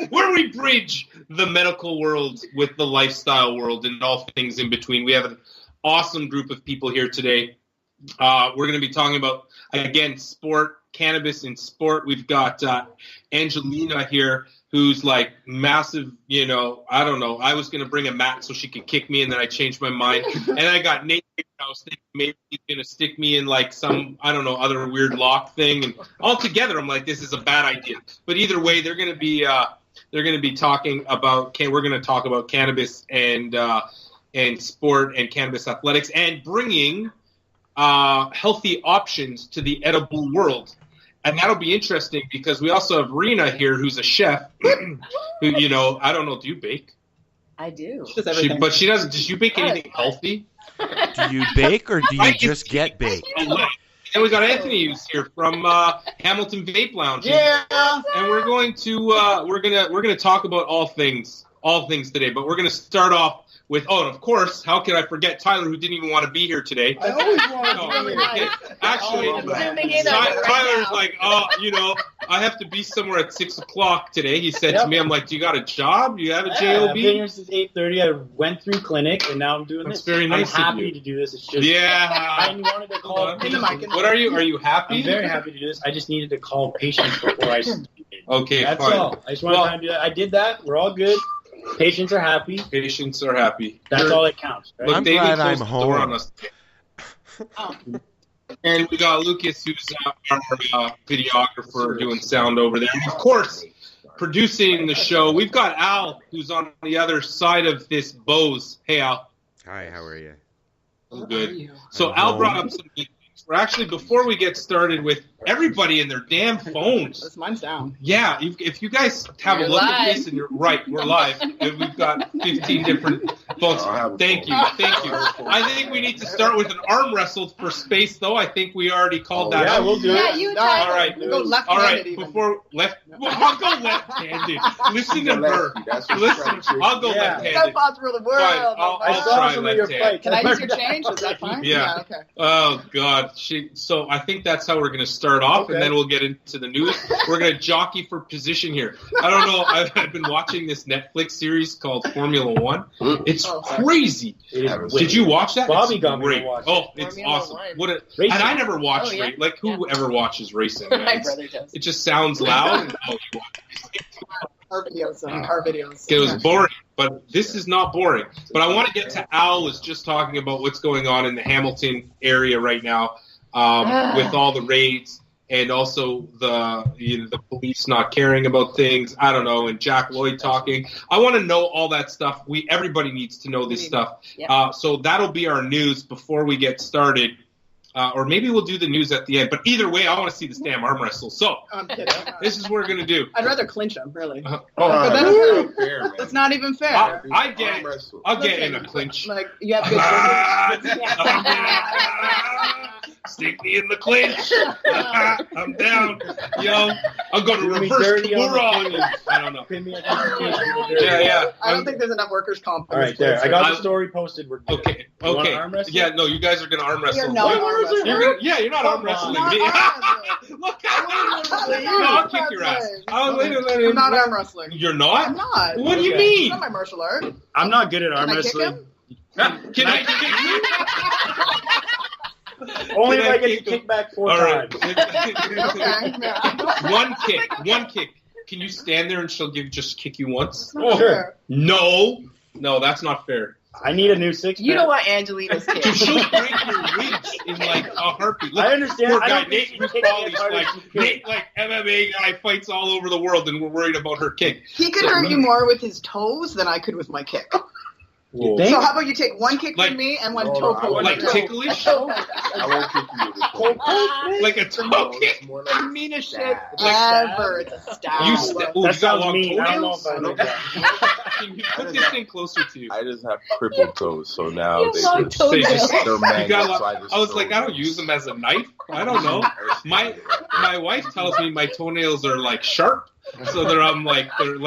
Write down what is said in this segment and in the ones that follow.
where we bridge the medical world with the lifestyle world and all things in between. We have an awesome group of people here today. We're going to be talking about, again, sport, cannabis in sport. We've got Angelina here, who's like massive, I don't know. I was going to bring a mat so she could kick me, and then I changed my mind. And I got Nate. I was thinking maybe he's going to stick me in like some, I don't know, other weird lock thing. And altogether, I'm like, this is a bad idea. But either way, they're going to be talking about, we're going to talk about cannabis and sport and cannabis athletics and bringing healthy options to the edible world. And that'll be interesting because we also have Rena here, who's a chef, who, I don't know, do you bake? I do. But she doesn't. Does you bake anything healthy? Do you bake or do you just get baked? And we got Anthony who's here from Hamilton Vape Lounge. Yeah. And we're going to talk about all things today. But we're going to start off with, and of course, how could I forget Tyler, who didn't even want to be here today? I always want to be here. Actually, Tyler's like, I have to be somewhere at 6 o'clock today. He said to me, I'm like, do you got a job? Do you have a job? I've been here since 8:30. I went through clinic, and now I'm doing this. Very nice. I'm happy to do this. It's just, I wanted to call patients. What are you? Are you happy? I'm very happy to do this. I just needed to call patients before I started. Okay, that's fine. all. I just wanted to do that. I did that. We're all good. Patients are happy. Patients are happy. That's all that counts. Right? I'm glad I'm home. And we got Lucas, who's our videographer, doing sound over there. And of course, producing the show. We've got Al, who's on the other side of this Bose. Hey, Al. Hi, how are you? I'm good. So Al brought up some good things. We're actually, before we get started with everybody in their damn phones. Mine's down. Yeah, if you guys have a look at this, and you're right, we're live, and we've got 15 different phones. Thank you. I think we need to start with an arm wrestle for space, though. I think we already called that out. Yeah, we'll do it. Yeah, you all right. Go left-handed. I'll go left-handed. Listen to her. I'll go left-handed. Step rule the world. I'll try left-handed. Can I use your change? Is that fine? Yeah. Okay. Oh God. So I think that's how we're going to start off, and then we'll get into the news. We're going to jockey for position here. I don't know. I've been watching this Netflix series called Formula One. It's crazy. Did you watch that? Bobby got me to watch it. Oh, it's awesome. And I never watched racing. Like, who ever watches racing? My brother does. It just sounds loud. Our videos. It was boring, but this is not boring. But I want to get to Al was just talking about what's going on in the Hamilton area right now. With all the raids and also the police not caring about things, I don't know, and Jack Lloyd talking. I want to know all that stuff. Everybody needs to know this stuff. Yeah. So that'll be our news before we get started. Or maybe we'll do the news at the end. But either way, I want to see this damn arm wrestle. So I'm kidding. This is what we're going to do. I'd rather clinch him, really. But that's not even fair. I'll get in a clinch. Like, you have good Stick me in the clinch. I'm down. Yo, I'm going to reverse Kimura. I don't know. Yeah. I don't think there's enough workers' comp. All right, there. I got the story posted. We're good. Okay. Yeah, no, you guys are going to arm wrestle. You're not arm wrestling. You're not arm wrestling me. Look, I'll kick your ass. I'm not arm wrestling. You're not? I'm not. What do you mean? It's not my martial art. I'm not good at arm wrestling. Can I kick him? Only if I get to kick back 4 times. One kick. Can you stand there and she'll just kick you once? Sure. No, that's not fair. I need a new six-pack. You know what Angelina's kick. She'll break your ribs in like a heartbeat. Look, I understand. Poor I guy, don't Nate think she's Nate, like MMA guy, fights all over the world, and we're worried about her kick. He could hurt you more with his toes than I could with my kick. So how about you take one kick from me and one toe poke? Like ticklish? I won't kick you with a like a toe kick? The meanest shit ever. It's a stab. That sounds mean. I don't know if I know that. Can you put this thing closer to you? I just have crippled toes, so now they're magnets. I was like, I don't use them as a knife. I don't know. My wife tells me my toenails are like sharp. So they're like, and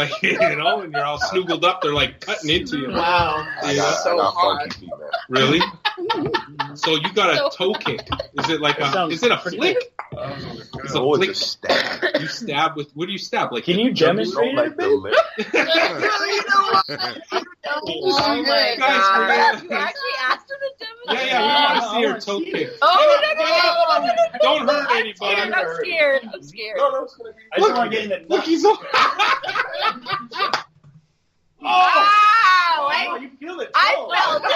you're all snuggled up. They're like cutting into you. Wow, I got hard. funky feet, man. Really? So you got a toe kick? Is it like is it a flick? It's a Oh, flick. it's a stab. You stab with, what do you stab? Like, Can you demonstrate Like it, the babe? lip. Oh my Guys, god. we're You actually asked her to demonstrate. Yeah, we I want to see her wanna toe see kick. Oh, no. Don't hurt anybody. I'm scared. I'm scared. No, it's gonna be. I just want to get in the Look, nuts. he's so... Oh! Wow! Oh, you feel it. I Oh. felt it.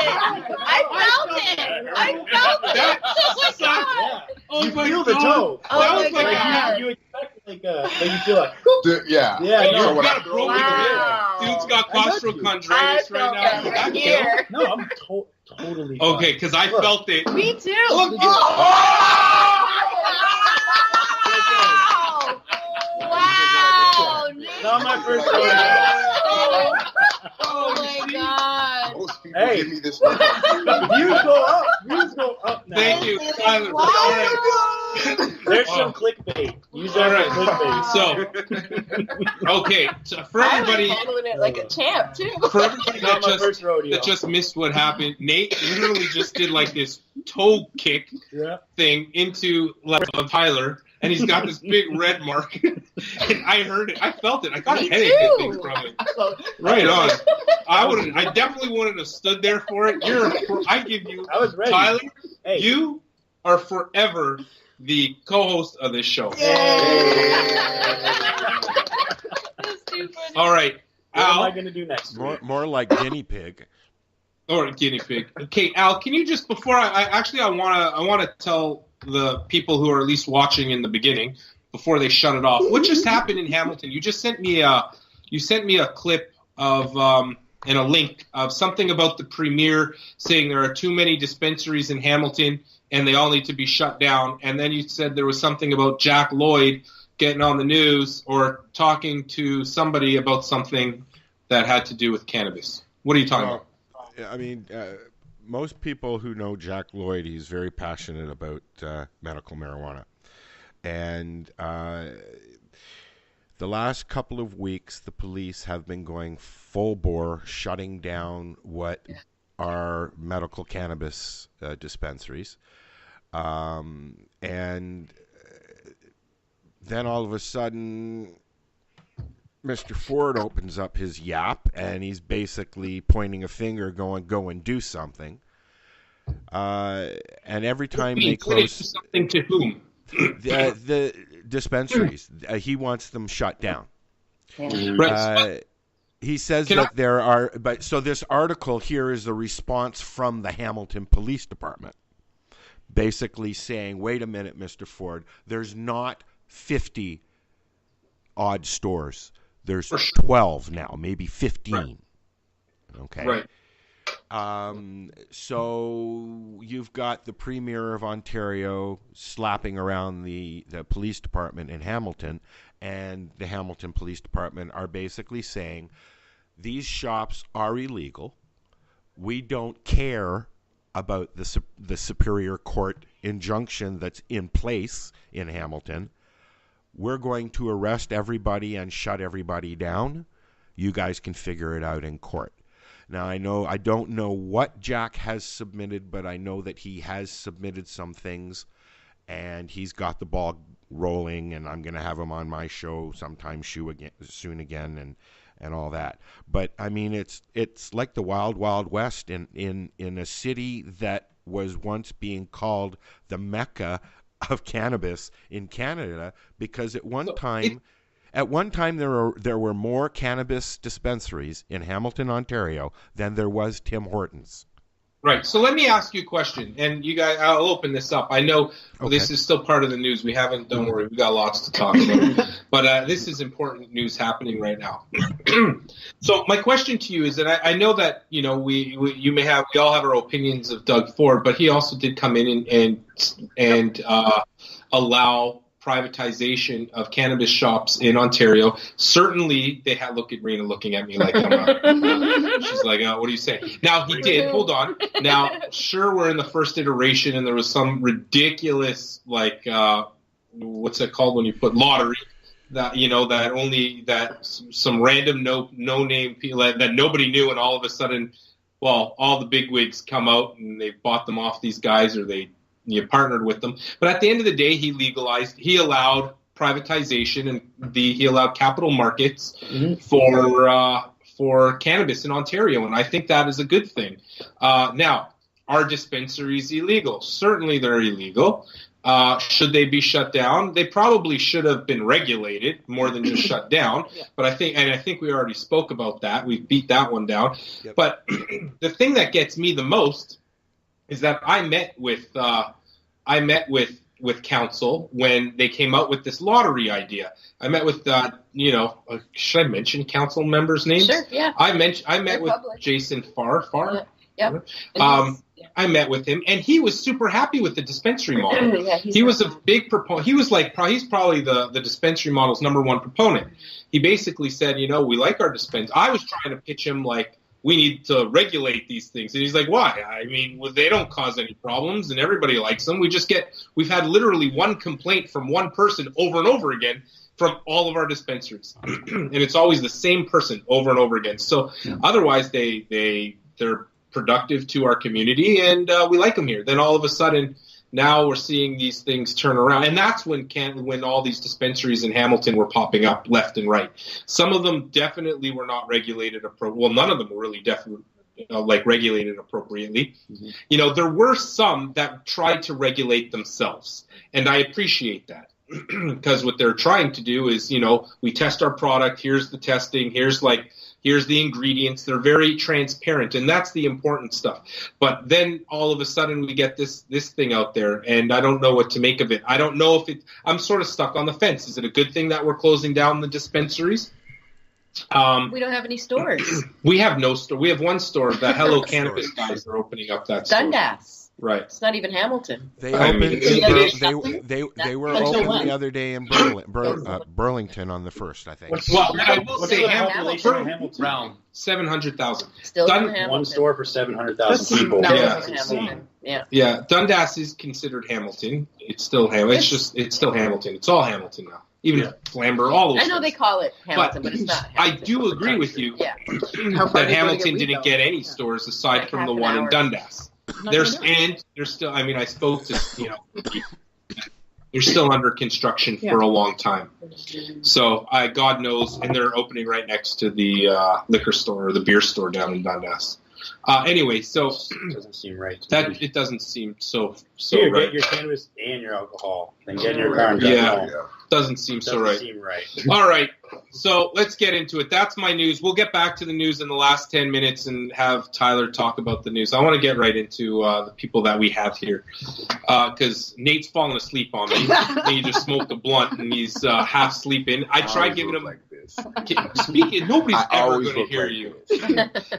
I felt it. That Oh my sucked. god. Oh You my feel the God. toe. Oh That my was like God. You expect like you feel like. Yeah. Yeah, You no, got a broken Wow. rib. Dude's got I got you. costochondritis I right felt now. that That right killed. here. No, I'm totally. fine. Okay, because I Look. felt it. Me too. Look, Wow. Nick. Not my first Oh, rodeo. oh my god. Most people Hey. give me this look. Views go up. Views go up now. Thank you, Tyler. All right. There's some clickbait. Use All that right. for clickbait. So, okay, so for I was everybody, handling it like a champ too. for everybody Not my first rodeo. that just missed what happened, Nate literally just did like this toe kick Yeah. thing into like Tyler, and he's got this big red mark. And I heard it. I felt it. I got a Me headache, I too. think, from it. Right on. I definitely wouldn't have stood there for it. I give you, I was ready. Tyler, Hey. you are forever the co-host of this show. That's too funny. All right, What am I Al, going to do next? More like guinea pig. or guinea pig. Okay, Al, can you just before I want to tell the people who are at least watching in the beginning before they shut it off what just happened in Hamilton? You just sent me a clip of and a link of something about the premier saying there are too many dispensaries in Hamilton and they all need to be shut down. And then you said there was something about Jack Lloyd getting on the news or talking to somebody about something that had to do with cannabis. What are you talking about? I mean, most people who know Jack Lloyd, he's very passionate about medical marijuana. And the last couple of weeks, the police have been going full bore, shutting down what are medical cannabis dispensaries. And then all of a sudden, Mr. Ford opens up his yap, and he's basically pointing a finger going, go and do something. And every time they close... Something to whom? The dispensaries, he wants them shut down. Right. He says that there are... But so this article here is a response from the Hamilton Police Department, basically saying, wait a minute, Mr. Ford, there's not 50 odd stores. There's 12 now, maybe 15. Right. Okay. Right. So you've got the Premier of Ontario slapping around the police department in Hamilton, and the Hamilton Police Department are basically saying these shops are illegal. We don't care about the Superior Court injunction that's in place in Hamilton. We're going to arrest everybody and shut everybody down. You guys can figure it out in court. Now, I don't know what Jack has submitted, but I know that he has submitted some things, and he's got the ball rolling, and I'm going to have him on my show sometime soon again, and all that. But I mean, it's like the wild, wild west in a city that was once being called the Mecca of cannabis in Canada, because at one time there were more cannabis dispensaries in Hamilton, Ontario than there was Tim Hortons. Right. So let me ask you a question, and you guys, I'll open this up. I know this is still part of the news. We haven't. Don't worry, we got lots to talk about. But this is important news happening right now. So my question to you is that I know that we all have our opinions of Doug Ford, but he also did come in and allow privatization of cannabis shops in Ontario. Certainly, they had look at Rena looking at me like, come on. She's like, what are you saying? Now, he did. Hold on. Now, sure, we're in the first iteration, and there was some ridiculous, like, what's it called when you put lottery? That some random no name people that nobody knew, and all of a sudden, all the bigwigs come out and they bought them off these guys, or they you partnered with them. But at the end of the day, he allowed privatization, and he allowed capital markets for cannabis in Ontario, and I think that is a good thing. Now, are dispensaries illegal? Certainly they're illegal. Should they be shut down? They probably should have been regulated more than just shut down. Yeah. But I think we already spoke about that. We beat that one down. Yep. But the thing that gets me the most is that I met with council when they came out with this lottery idea. I met with should I mention council members' names? Sure, yeah. I met with Jason Farr. Yeah. I met with him, and he was super happy with the dispensary model. Yeah, he was a big proponent. He was he's probably the dispensary model's number one proponent. He basically said, we like our dispensary. I was trying to pitch him we need to regulate these things. And he's like, why? I mean, they don't cause any problems, and everybody likes them. We've had literally one complaint from one person over and over again from all of our dispensaries. And it's always the same person over and over again. So otherwise they're productive to our community, and we like them here. Then all of a sudden, now we're seeing these things turn around, and that's when all these dispensaries in Hamilton were popping up left and right. Some of them definitely were not regulated well, none of them were really definitely regulated appropriately. Mm-hmm. There were some that tried to regulate themselves, and I appreciate that. Because what they're trying to do is, we test our product, here's the testing, here's the ingredients. They're very transparent, and that's the important stuff. But then all of a sudden we get this thing out there, and I don't know what to make of it. I don't know if I'm sort of stuck on the fence. Is it a good thing that we're closing down the dispensaries? We don't have any stores. We have no store. We have one store. The Hello Cannabis guys are opening up that store. Dundas. Right. It's not even Hamilton. They opened. They were open the other day in Burlington on the 1st, I think. Well, I will what's say the population of Hamilton? Around 700,000. Still in Hamilton. One store for 700,000 people. Yeah. Dundas is considered Hamilton. It's still Hamilton. It's still Hamilton. It's all Hamilton now. Even Flamborough, all those. I know they call it Hamilton, but it's not Hamilton. I do agree with you that Hamilton didn't get any stores aside from the one in Dundas. They're still. I mean, I spoke to they're still under construction for a long time. So God knows, and they're opening right next to the liquor store or the beer store down in Dundas. Anyway, so it doesn't seem right. It doesn't seem so Here, right. Get your cannabis and your alcohol, then get in your car and drive home. Doesn't seem so right. All right, so let's get into it. That's my news. We'll get back to the news in the last 10 minutes and have Tyler talk about the news. I want to get right into the people that we have here because Nate's falling asleep on me. He just smoked a blunt and he's half sleeping. I tried giving him. Speaking, nobody's ever going to hear you.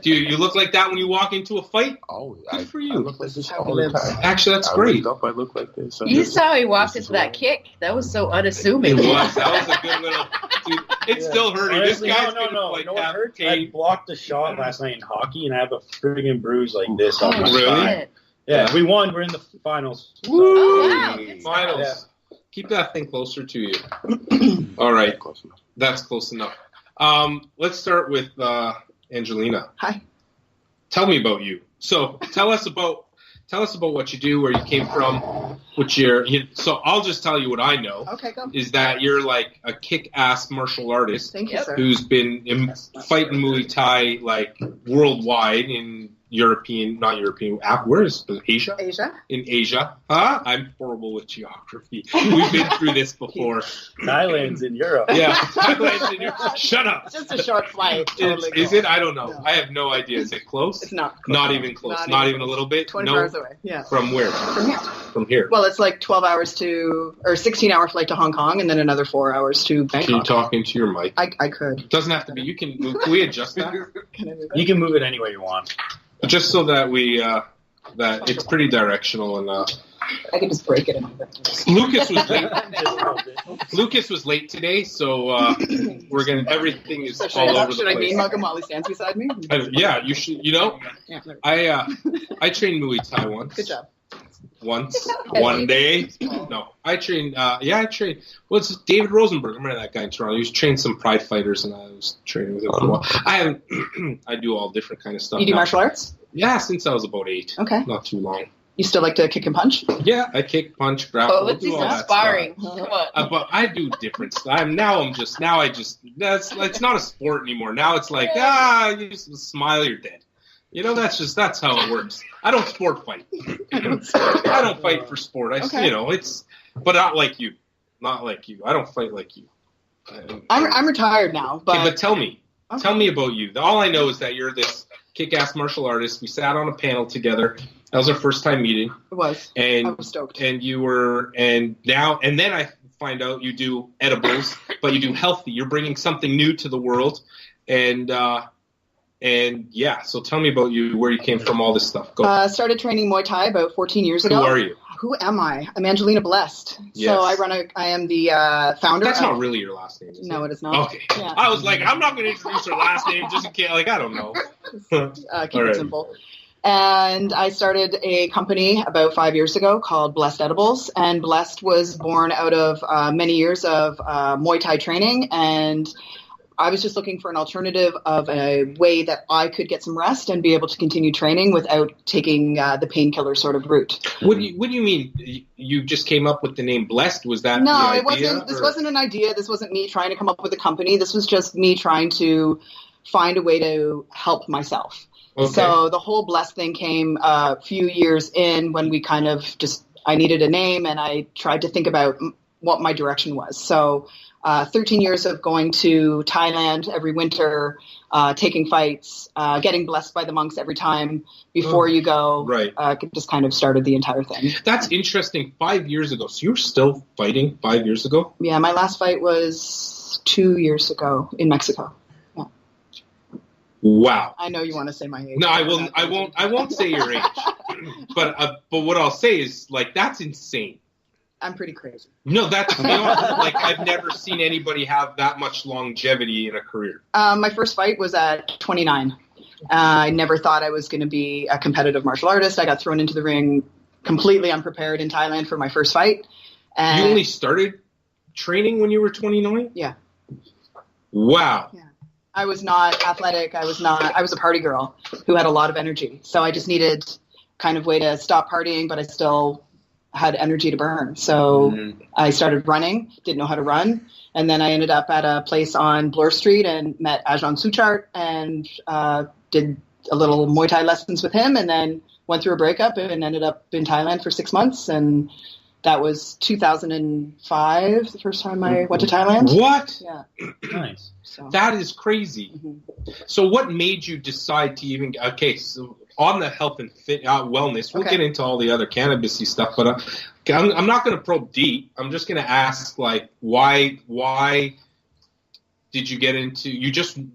Do you look like that when you walk into a fight? Always. Good for you. I look like this all the time. Actually, that's great. I look like this. You saw how he walked into that kick. That was so unassuming. It was. That was a good little. Dude, it's still hurting. Honestly, this guy's no. You know what hurts? I blocked a shot last night in hockey, and I have a friggin' bruise like this on my spine. Yeah, we won. We're in the finals. Woo! Oh, wow. Finals. Yeah. Keep that thing closer to you. All right. That's close enough. Let's start with Angelina. Hi. Tell me about you. So tell us about what you do, where you came from, so I'll just tell you what I know. Okay, go. Is that you're like a kick-ass martial artist. Thank you, sir. Who's been fighting Muay Thai like worldwide in where is Asia? Asia. In Asia. Huh? I'm horrible with geography. We've been through this before. Thailand's in Europe. Yeah, Thailand's in Europe. Shut up. Just a short flight. Totally is it? I don't know. No. I have no idea. Is it close? It's not close. Not even close. Not even a little bit? 20 hours away. Yeah. From where? From here. From here. Well, it's like 12 hours or 16-hour flight to Hong Kong, and then another 4 hours to Bangkok. Can you talk into your mic? I could. It doesn't have to be. You can move. Can we adjust that? Can I move it? You can move it any way you want. Just so that that it's pretty directional and I can just break it. Lucas was late. Lucas was late today, so everything is all over the place. Should I name hug him while he stands beside me? Yeah, you should. I trained Muay Thai once. Good job. Once, one day. No, I trained. I trained. What's David Rosenberg? I remember that guy in Toronto. He was trained some Pride fighters, and I was training with him for a while. I do all different kind of stuff. You do martial arts? Yeah, since I was about 8. Okay. Not too long. You still like to kick and punch? Yeah, I kick, punch, grapple. Oh, let's do some sparring. Come on. But I do different stuff. It's not a sport anymore. Now it's like, you just smile, you're dead. That's how it works. I don't sport fight. I don't fight for sport. But not like you. Not like you. I don't fight like you. I'm retired now, but. Okay, but tell me about you. All I know is that you're this kick-ass martial artist. We sat on a panel together. That was our first time meeting. It was. And I was stoked. And then I find out you do edibles, but you do healthy. You're bringing something new to the world. So tell me about you, where you came from, all this stuff. Go. Started training Muay Thai about 14 years ago. Who are you? Who am I? I'm Angelina Blessed. Yes. So I am the founder. That's not really your last name, is No, it? it is not. Okay. Yeah. I was like, I'm not going to introduce her last name just in case. Like, I don't know. Keep it simple. And I started a company about 5 years ago called Blessed Edibles. And Blessed was born out of many years of Muay Thai training. And I was just looking for an alternative of a way that I could get some rest and be able to continue training without taking the painkiller sort of route. What do you mean? You just came up with the name Blessed? Was that No, the idea, it wasn't. This wasn't an idea. This wasn't me trying to come up with a company. This was just me trying to find a way to help myself. Okay. So the whole Blessed thing came a few years in when we kind of I needed a name and I tried to think about what my direction was. So 13 years of going to Thailand every winter, taking fights, getting blessed by the monks every time before you go. Right. Just kind of started the entire thing. That's interesting. 5 years ago. So you were still fighting 5 years ago? Yeah, my last fight was 2 years ago in Mexico. Yeah. Wow. I know you want to say my age. No, I will. I won't say your age. But what I'll say is, like, that's insane. I'm pretty crazy. No, that's like, I've never seen anybody have that much longevity in a career. My first fight was at 29. I never thought I was going to be a competitive martial artist. I got thrown into the ring completely unprepared in Thailand for my first fight. And you only started training when you were 29? Yeah. Wow. Yeah. I was not athletic. I was a party girl who had a lot of energy. So I just needed kind of way to stop partying, but I still had energy to burn. So I started running, didn't know how to run. And then I ended up at a place on Bloor Street and met Ajahn Suchart and did a little Muay Thai lessons with him and then went through a breakup and ended up in Thailand for 6 months. And that was 2005, the first time I went to Thailand. What? Yeah. Nice. So. That is crazy. Mm-hmm. So what made you decide to even, so on the health and wellness, we'll get into all the other cannabis-y stuff, but I'm not going to probe deep. I'm just going to ask, like, why did you get into,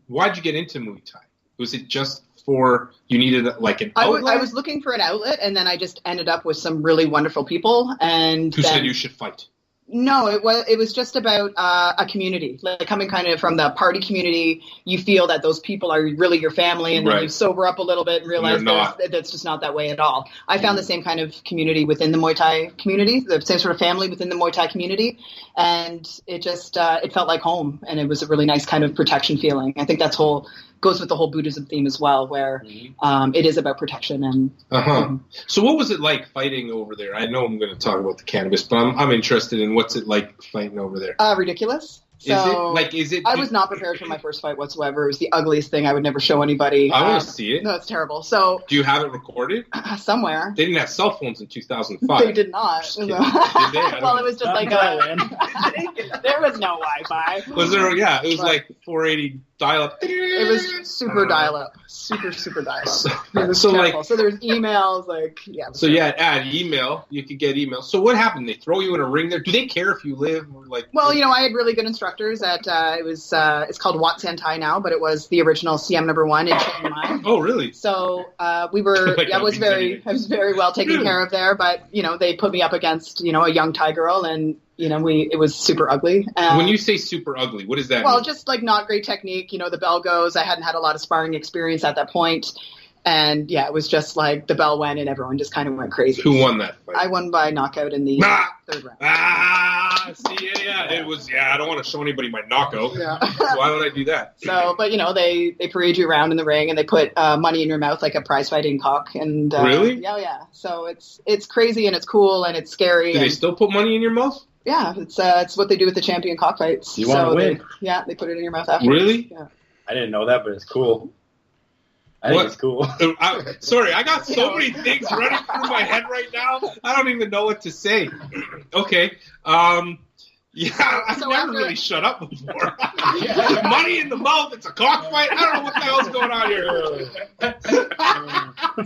why'd you get into Muay Thai? Was it just for, you needed like an outlet? I was looking for an outlet and then I just ended up with some really wonderful people and who said you should fight? No, it was just about a community. Like coming kind of from the party community, you feel that those people are really your family, and then you sober up a little bit and realize that's just not that way at all. I found the same kind of community within the Muay Thai community, the same sort of family within the Muay Thai community, and it just it felt like home, and it was a really nice kind of protection feeling. I think goes with the whole Buddhism theme as well, where it is about protection. And So what was it like fighting over there? I know I'm going to talk about the cannabis, but I'm interested in what's it like fighting over there. Ridiculous. Is it? I was not prepared for my first fight whatsoever. It was the ugliest thing I would never show anybody. I want to see it. No, it's terrible. So, do you have it recorded? Somewhere. They didn't have cell phones in 2005. They did not. Did they? Well, it was just like there was no Wi-Fi. Was there? Yeah, it was like 480 dial-up. It was super dial-up. Super dial-up. It was so terrible. So there was emails, So add email. You could get email. So what happened? They throw you in a ring there. Do they care if you live or like? Well, I had really good instructors at it's called Wat Santai now, but it was the original CM number 1 in Chiang Mai. Oh, really? So we were. I was very well taken care of there, but they put me up against a young Thai girl, and it was super ugly. When you say super ugly, what does that mean? Well, just like not great technique. The bell goes. I hadn't had a lot of sparring experience at that point. And yeah, it was just like the bell went and everyone just kind of went crazy. Who won that fight? I won by knockout in the third round. See, it was, I don't want to show anybody my knockout. Yeah. Why would I do that? So, but they parade you around in the ring and they put money in your mouth like a prize fighting cock. And really? Yeah. So it's crazy and it's cool and it's scary. Do they still put money in your mouth? Yeah, it's what they do with the champion cockfights. You want to win? They put it in your mouth after. Really? Yeah. I didn't know that, but it's cool. I think it's cool. Sorry, I got so many things running through my head right now. I don't even know what to say. Okay. I've never really shut up before. Money in the mouth, it's a cockfight. I don't know what the hell's going on here.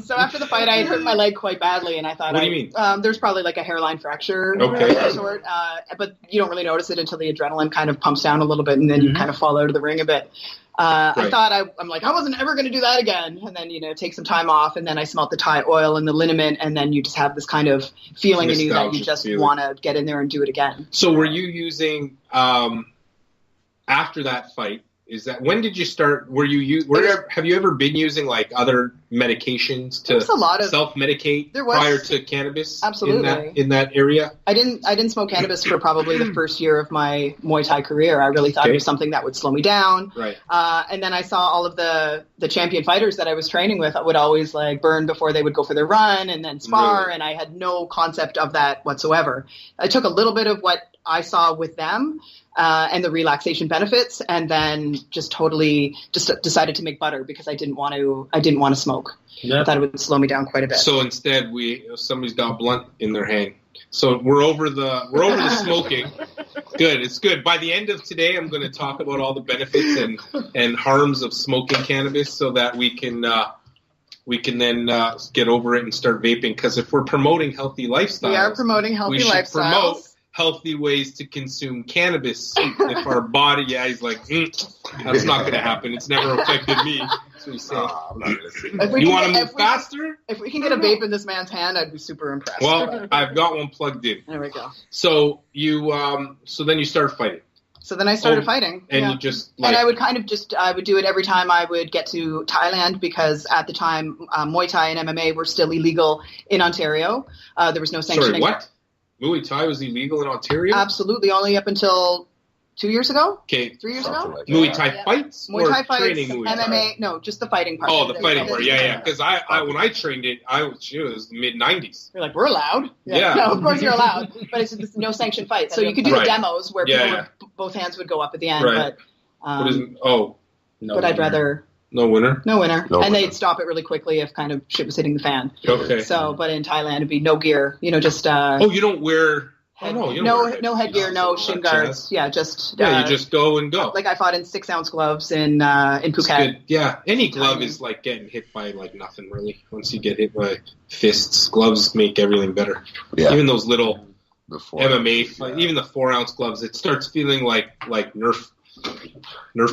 So after the fight, I had hurt my leg quite badly, and I thought, what do you mean? There's probably like a hairline fracture of some sort, but you don't really notice it until the adrenaline kind of pumps down a little bit, and then you kind of fall out of the ring a bit. I thought I'm like, I wasn't ever going to do that again. And then, take some time off. And then I smelt the Thai oil and the liniment. And then you just have this kind of feeling in you that you just want to get in there and do it again. So were you using, after that fight, when did you start, have you ever been using like other medications to self-medicate prior to cannabis? Absolutely. In that area? I didn't smoke cannabis for probably the first year of my Muay Thai career. I really thought it was something that would slow me down. Right. And then I saw all of the champion fighters that I was training with would always like burn before they would go for their run and then spar. Really? And I had no concept of that whatsoever. I took a little bit of what I saw with them and the relaxation benefits, and then just totally decided to make butter because I didn't want to smoke. Yeah. I thought it would slow me down quite a bit. So instead, somebody's got a blunt in their hand. So we're over the smoking. Good, it's good. By the end of today, I'm going to talk about all the benefits and harms of smoking cannabis, so that we can then get over it and start vaping. Because if we're promoting healthy lifestyles, we are promoting healthy lifestyles. Promote healthy ways to consume cannabis. If our body, he's like, that's not going to happen. It's never affected me. That's what he's saying. I'm not going to say that. You want to move faster? If we can get a vape in this man's hand, I'd be super impressed. Well, I've got one plugged in. There we go. So then you started fighting. So then I started fighting. And you just and I would I would do it every time I would get to Thailand, because at the time Muay Thai and MMA were still illegal in Ontario. There was no sanctioning. Sorry, what? Muay Thai was illegal in Ontario? Absolutely, only up until 2 years ago? Okay. 3 years ago? Like Muay Thai fights? Muay Thai fights, training Muay Thai? MMA, no, just the fighting part. Oh, the fighting part, yeah. Because when I trained it, it was the mid-90s. You're like, we're allowed? Yeah. No, of course you're allowed, but it's just no sanctioned fights. So you could do the demos where both hands would go up at the end, but I'd rather... No winner? No winner. And they'd stop it really quickly if kind of shit was hitting the fan. Okay. So, but in Thailand, it'd be no gear, just... you don't wear... No headgear, no shin guards. Yeah, just... you just go and go. Like I fought in 6-ounce gloves in Phuket. Yeah, any glove is like getting hit by like nothing, really. Once you get hit by fists, gloves make everything better. Yeah. Even those little MMA, even the 4-ounce gloves, it starts feeling like Nerf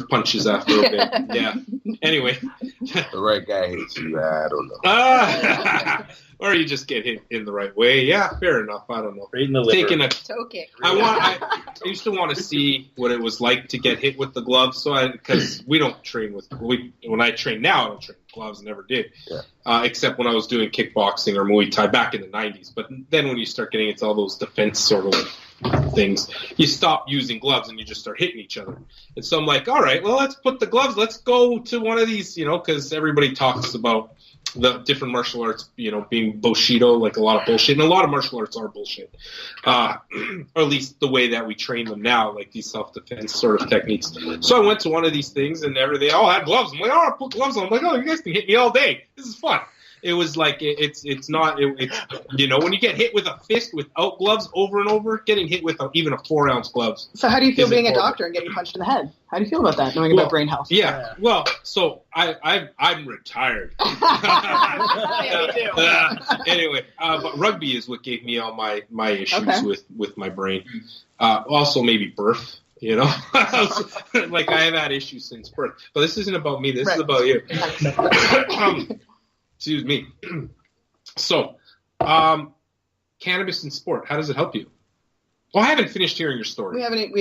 punches after a bit. Yeah. Anyway. The right guy hits you. I don't know. Or you just get hit in the right way. Yeah, fair enough. I don't know. Right in the liver. Taking a toe kick. I used to want to see what it was like to get hit with the gloves. Because we don't train when I train now, I don't train with gloves. Never did. Yeah. Except when I was doing kickboxing or Muay Thai back in the 90s. But then when you start getting into all those defense sort of things, you stop using gloves and you just start hitting each other. And so I'm like, all right, well, let's put the gloves. Let's go to one of these, because everybody talks about the different martial arts, being Bushido, like a lot of bullshit. And a lot of martial arts are bullshit. Or at least the way that we train them now, like these self-defense sort of techniques. So I went to one of these things and they all had gloves. I'm like, I'll put gloves on. I'm like, you guys can hit me all day. This is fun. It was like, it's when you get hit with a fist without gloves over and over, getting hit with even a 4-ounce gloves. So how do you feel being a doctor and getting punched in the head? How do you feel about that, knowing about brain health? Yeah. Well, so I'm retired. Yeah, me too. Anyway, but rugby is what gave me all my issues with my brain. Also maybe birth. Like I have had issues since birth. But this isn't about me. This is about you. Excuse me. So, cannabis in sport, how does it help you? Well, I haven't finished hearing your story. We haven't.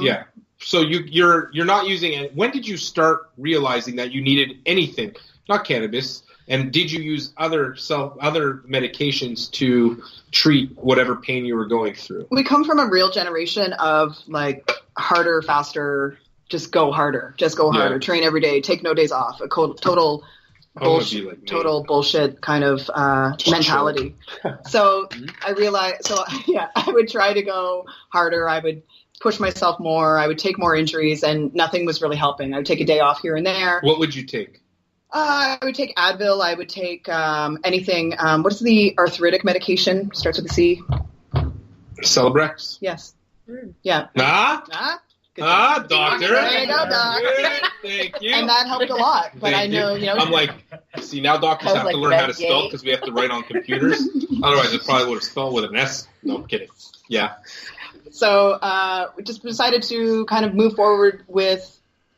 Yeah. So you're not using it. When did you start realizing that you needed anything not cannabis, and did you use other medications to treat whatever pain you were going through? We come from a real generation of like harder, faster, just go harder, train every day, take no days off, a total bullshit, bullshit kind of mentality. So I realized, I would try to go harder. I would push myself more. I would take more injuries, and nothing was really helping. I would take a day off here and there. What would you take? I would take Advil. I would take anything. What is the arthritic medication? Starts with a C. Celebrex? Yes. Yeah. Doctor. There you go, Doc. Thank you. And that helped a lot. But I know, I'm like, see, now doctors have to learn how to spell because we have to write on computers. Otherwise, it probably would have spelled with an S. No, I'm kidding. Yeah. So we just decided to kind of move forward with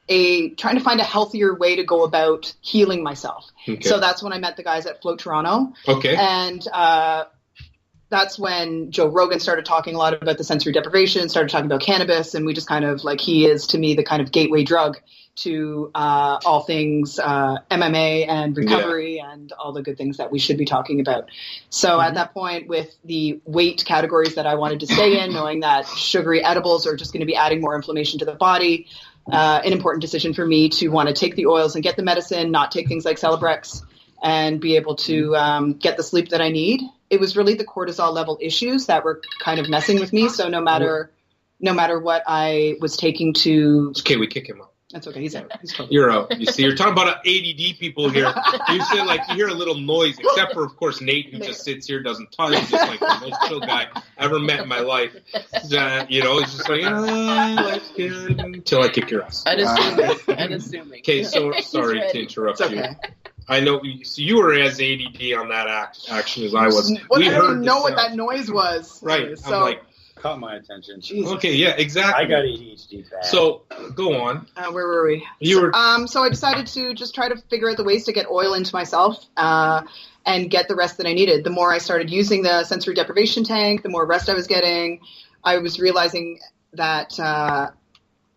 trying to find a healthier way to go about healing myself. Okay. So that's when I met the guys at Float Toronto. Okay. And that's when Joe Rogan started talking a lot about the sensory deprivation, started talking about cannabis, and we just kind of like, he is to me the kind of gateway drug to all things MMA and recovery and all the good things that we should be talking about. So at that point, with the weight categories that I wanted to stay in, knowing that sugary edibles are just going to be adding more inflammation to the body, an important decision for me to want to take the oils and get the medicine, not take things like Celebrex, and be able to get the sleep that I need. It was really the cortisol level issues that were kind of messing with me. So no matter what I was taking to... Okay, we kick him out. That's okay. He's out. He's totally You're out. You see, you're talking about ADD people here. You said like you hear a little noise, except for, of course, Nate, who just sits here, doesn't talk. He's just like the most chill guy I ever met in my life. He's just like, life's good, until I kick your ass. Unassuming. Okay, so sorry to interrupt you. I know. So you were as ADD on that action as I was. Well, I didn't know what that noise was. Right. So, I'm like, caught my attention. Jesus. Okay, yeah, exactly. I got ADHD bad. So go on. Where were we? So I decided to just try to figure out the ways to get oil into myself and get the rest that I needed. The more I started using the sensory deprivation tank, the more rest I was getting. I was realizing that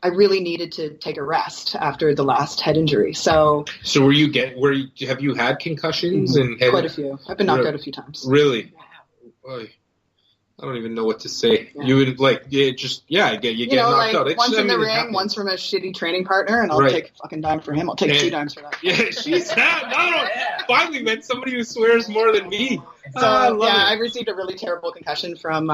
I really needed to take a rest after the last head injury. So have you had concussions and quite a few? I've been knocked out a few times. Really? Wow. I don't even know what to say. Yeah. You would get knocked out. Once in the ring, once from a shitty training partner, and I'll take a fucking dime for him. I'll take 2 dimes for that. Yeah, she's that. Finally met somebody who swears more than me. So I received a really terrible concussion from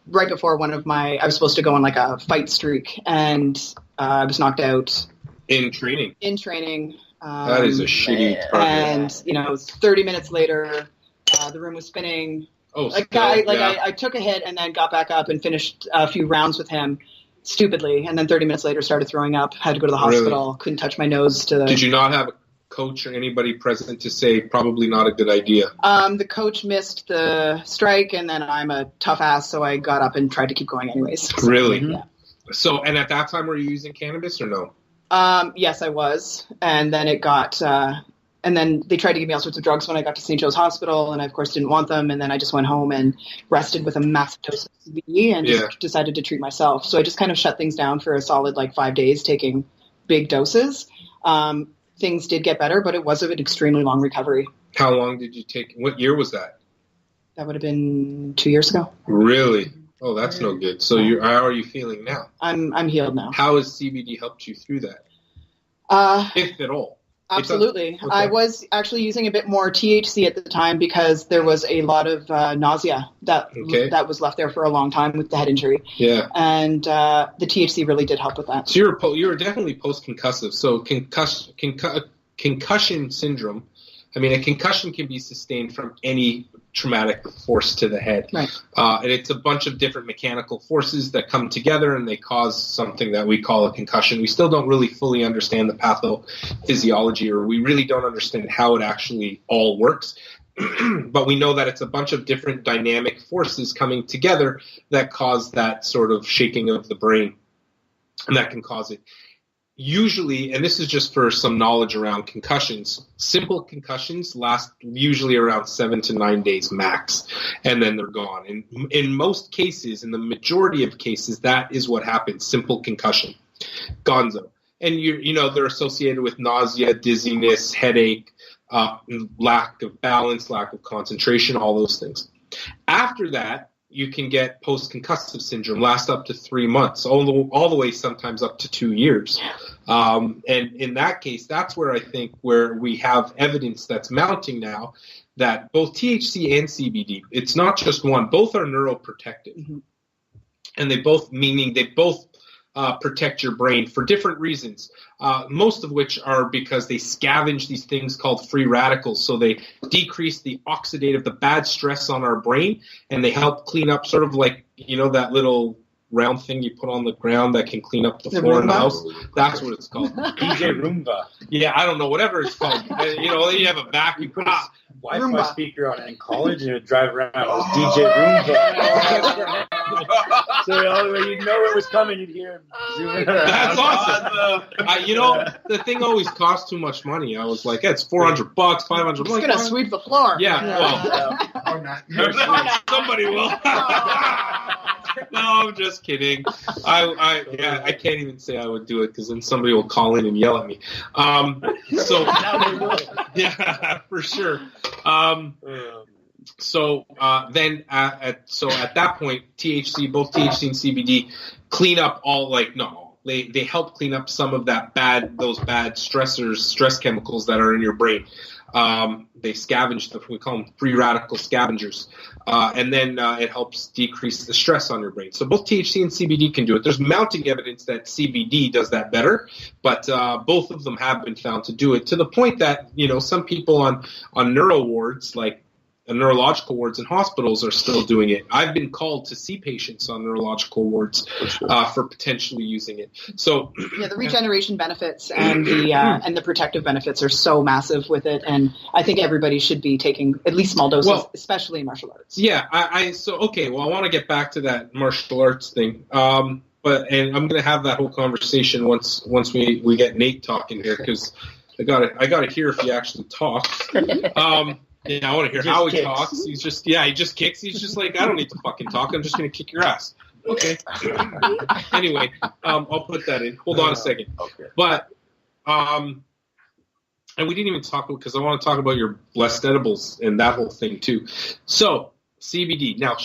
right before I was supposed to go on like a fight streak, and I was knocked out in training. That is a shitty target. And 30 minutes later, the room was spinning. Oh, I took a hit and then got back up and finished a few rounds with him stupidly, and then 30 minutes later started throwing up, had to go to the hospital, couldn't touch my nose. Did you not have a coach or anybody present to say probably not a good idea? The coach missed the strike, and then I'm a tough ass, so I got up and tried to keep going anyways. So, really? Yeah. So, and at that time, were you using cannabis or no? Yes, I was, and then it got... And then they tried to give me all sorts of drugs when I got to St. Joe's Hospital, and I, of course, didn't want them. And then I just went home and rested with a massive dose of CBD and just decided to treat myself. So I just kind of shut things down for a solid 5 days, taking big doses. Things did get better, but it was an extremely long recovery. How long did you take? What year was that? That would have been 2 years ago. Really? Oh, that's no good. So how are you feeling now? I'm healed now. How has CBD helped you through that? If at all? Absolutely. Okay. I was actually using a bit more THC at the time because there was a lot of nausea that was left there for a long time with the head injury. Yeah. And the THC really did help with that. So you were definitely post-concussive. So concussion syndrome, I mean, a concussion can be sustained from any traumatic force to the head. Right. And it's a bunch of different mechanical forces that come together and they cause something that we call a concussion. We still don't really fully understand the pathophysiology, or we really don't understand how it actually all works. But we know that it's a bunch of different dynamic forces coming together that cause that sort of shaking of the brain, and that can cause it. Usually, and this is just for some knowledge around concussions, simple concussions last usually around 7 to 9 days max, and then they're gone. And in most cases, in the majority of cases, that is what happens, simple concussion. Gonzo. and they're associated with nausea, dizziness, headache, lack of balance, lack of concentration, all those things. After that, you can get post-concussive syndrome, last up to 3 months, all the way sometimes up to 2 years. And in that case, that's where I think where we have evidence that's mounting now that both THC and CBD, it's not just one, both are neuroprotective. Mm-hmm. And they both protect your brain for different reasons, most of which are because they scavenge these things called free radicals. So they decrease the the bad stress on our brain, and they help clean up sort of like, that little round thing you put on the ground that can clean up the floor in the house. That's what it's called. DJ Roomba. Yeah, I don't know, whatever it's called. You have a vacuum. Put a Wi-Fi speaker on it in college and you would drive around with DJ Roomba. So you know it was coming, you'd hear him zooming around. That's awesome. The thing always costs too much money. I was like, it's $400, $500. It's going to sweep the floor. Yeah. Or not. Somebody will. No, I'm just kidding. I can't even say I would do it because then somebody will call in and yell at me. Yeah, for sure. So at that point, both THC and CBD clean up they help clean up some of those bad stressors, stress chemicals that are in your brain. They scavenge we call them free radical scavengers. And then it helps decrease the stress on your brain. So both THC and CBD can do it. There's mounting evidence that CBD does that better, but both of them have been found to do it to the point that, some people on neuro wards, like neurological wards in hospitals, are still doing it. I've been called to see patients on neurological wards for potentially using it. So the regeneration benefits and the protective benefits are so massive with it, and I think everybody should be taking at least small doses, especially in martial arts. Yeah, I want to get back to that martial arts thing. And I'm going to have that whole conversation once we get Nate talking here, because I got to hear if he actually talks. Yeah, I want to hear how he talks. He just kicks. He's just like, I don't need to fucking talk. I'm just going to kick your ass. Okay. Anyway, I'll put that in. Hold on a second. Okay. But, and we didn't even talk about, because I want to talk about your blessed edibles and that whole thing too. So, CBD. Now,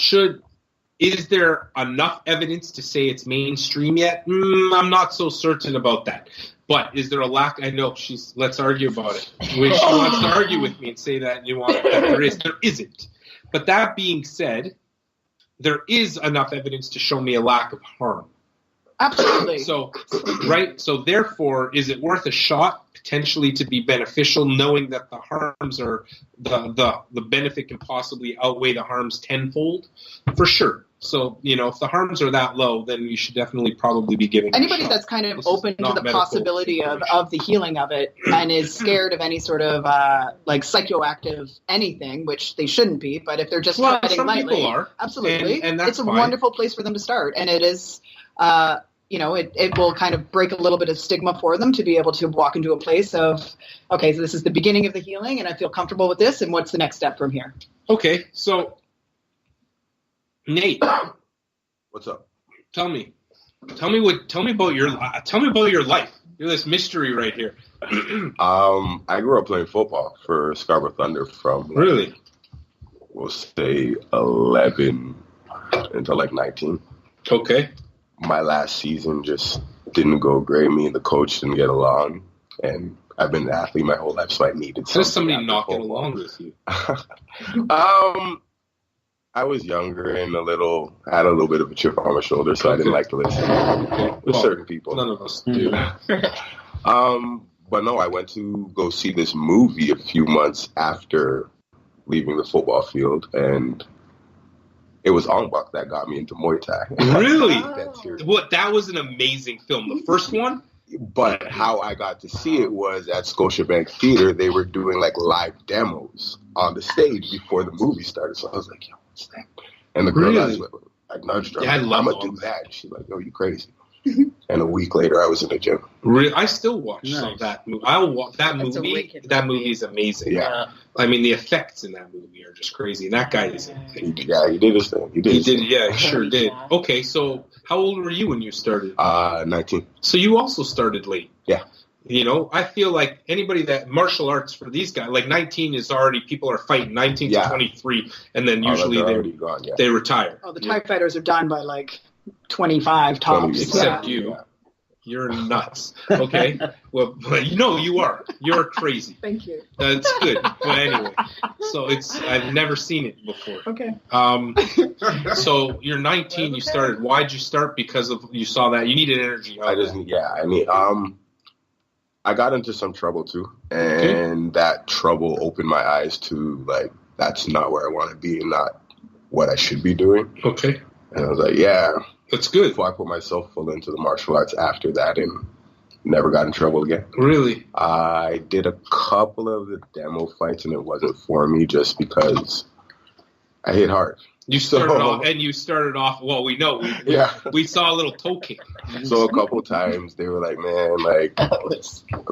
is there enough evidence to say it's mainstream yet? I'm not so certain about that. But is there a lack? I know let's argue about it. She wants to argue with me and say that there isn't. But that being said, there is enough evidence to show me a lack of harm. Absolutely. So therefore, is it worth a shot potentially to be beneficial, knowing that the harms are the benefit can possibly outweigh the harms tenfold? For sure. So, if the harms are that low, then you should definitely probably be giving anybody that's kind of open to the possibility of the healing of it and is scared of any sort of psychoactive anything, which they shouldn't be, but if they're just treading lightly, people are. Absolutely, and that's it's a fine. wonderful place for them to start, and it is. It will kind of break a little bit of stigma for them to be able to walk into a place of, okay, so this is the beginning of the healing, and I feel comfortable with this, and what's the next step from here? Okay, so Nate, what's up? Tell me about your life. You're this mystery right here. I grew up playing football for Scarborough Thunder from really, we'll say 11 until 19. Okay. My last season just didn't go great. Me and the coach didn't get along, and I've been an athlete my whole life, so I needed something. Just somebody not get along with you. I was younger and had a little bit of a chip on my shoulder, so I didn't like to listen with certain people. None of us do. But no, I went to go see this movie a few months after leaving the football field, and it was Ong Bak that got me into Muay Thai. Really? That was an amazing film. The first one? But how I got to see it was at Scotiabank Theater. They were doing live demos on the stage before the movie started. So I was like, yo, what's that? And the girl I nudged her. I'm going to do that. And she's like, yo, you crazy. And a week later, I was in the gym. Really? I still watch some of that movie. I will watch that movie. That movie is amazing. Yeah. I mean, the effects in that movie are just crazy. And that guy is. He did his thing. He did. Yeah, he sure did. Okay, so how old were you when you started? 19. So you also started late. Yeah. You know, I feel like anybody that martial arts for these guys, like 19 is already, people are fighting 19 to 23, and then usually they retire. Oh, the Thai fighters are done by like 25 tops. Except you. Yeah. You're nuts. Okay? Well, you are. You're crazy. Thank you. That's good. But anyway, so I've never seen it before. Okay. So you're 19, you started. Why'd you start? Because of, you saw that you needed energy. I got into some trouble too, and that trouble opened my eyes to, like, that's not where I want to be and not what I should be doing. Okay. And I was like, yeah. That's good. So I put myself full into the martial arts after that and never got in trouble again. Really? I did a couple of the demo fights, and it wasn't for me just because I hit hard. You started off, well, we know. We saw a little toe kick. So a couple times they were like, man, like,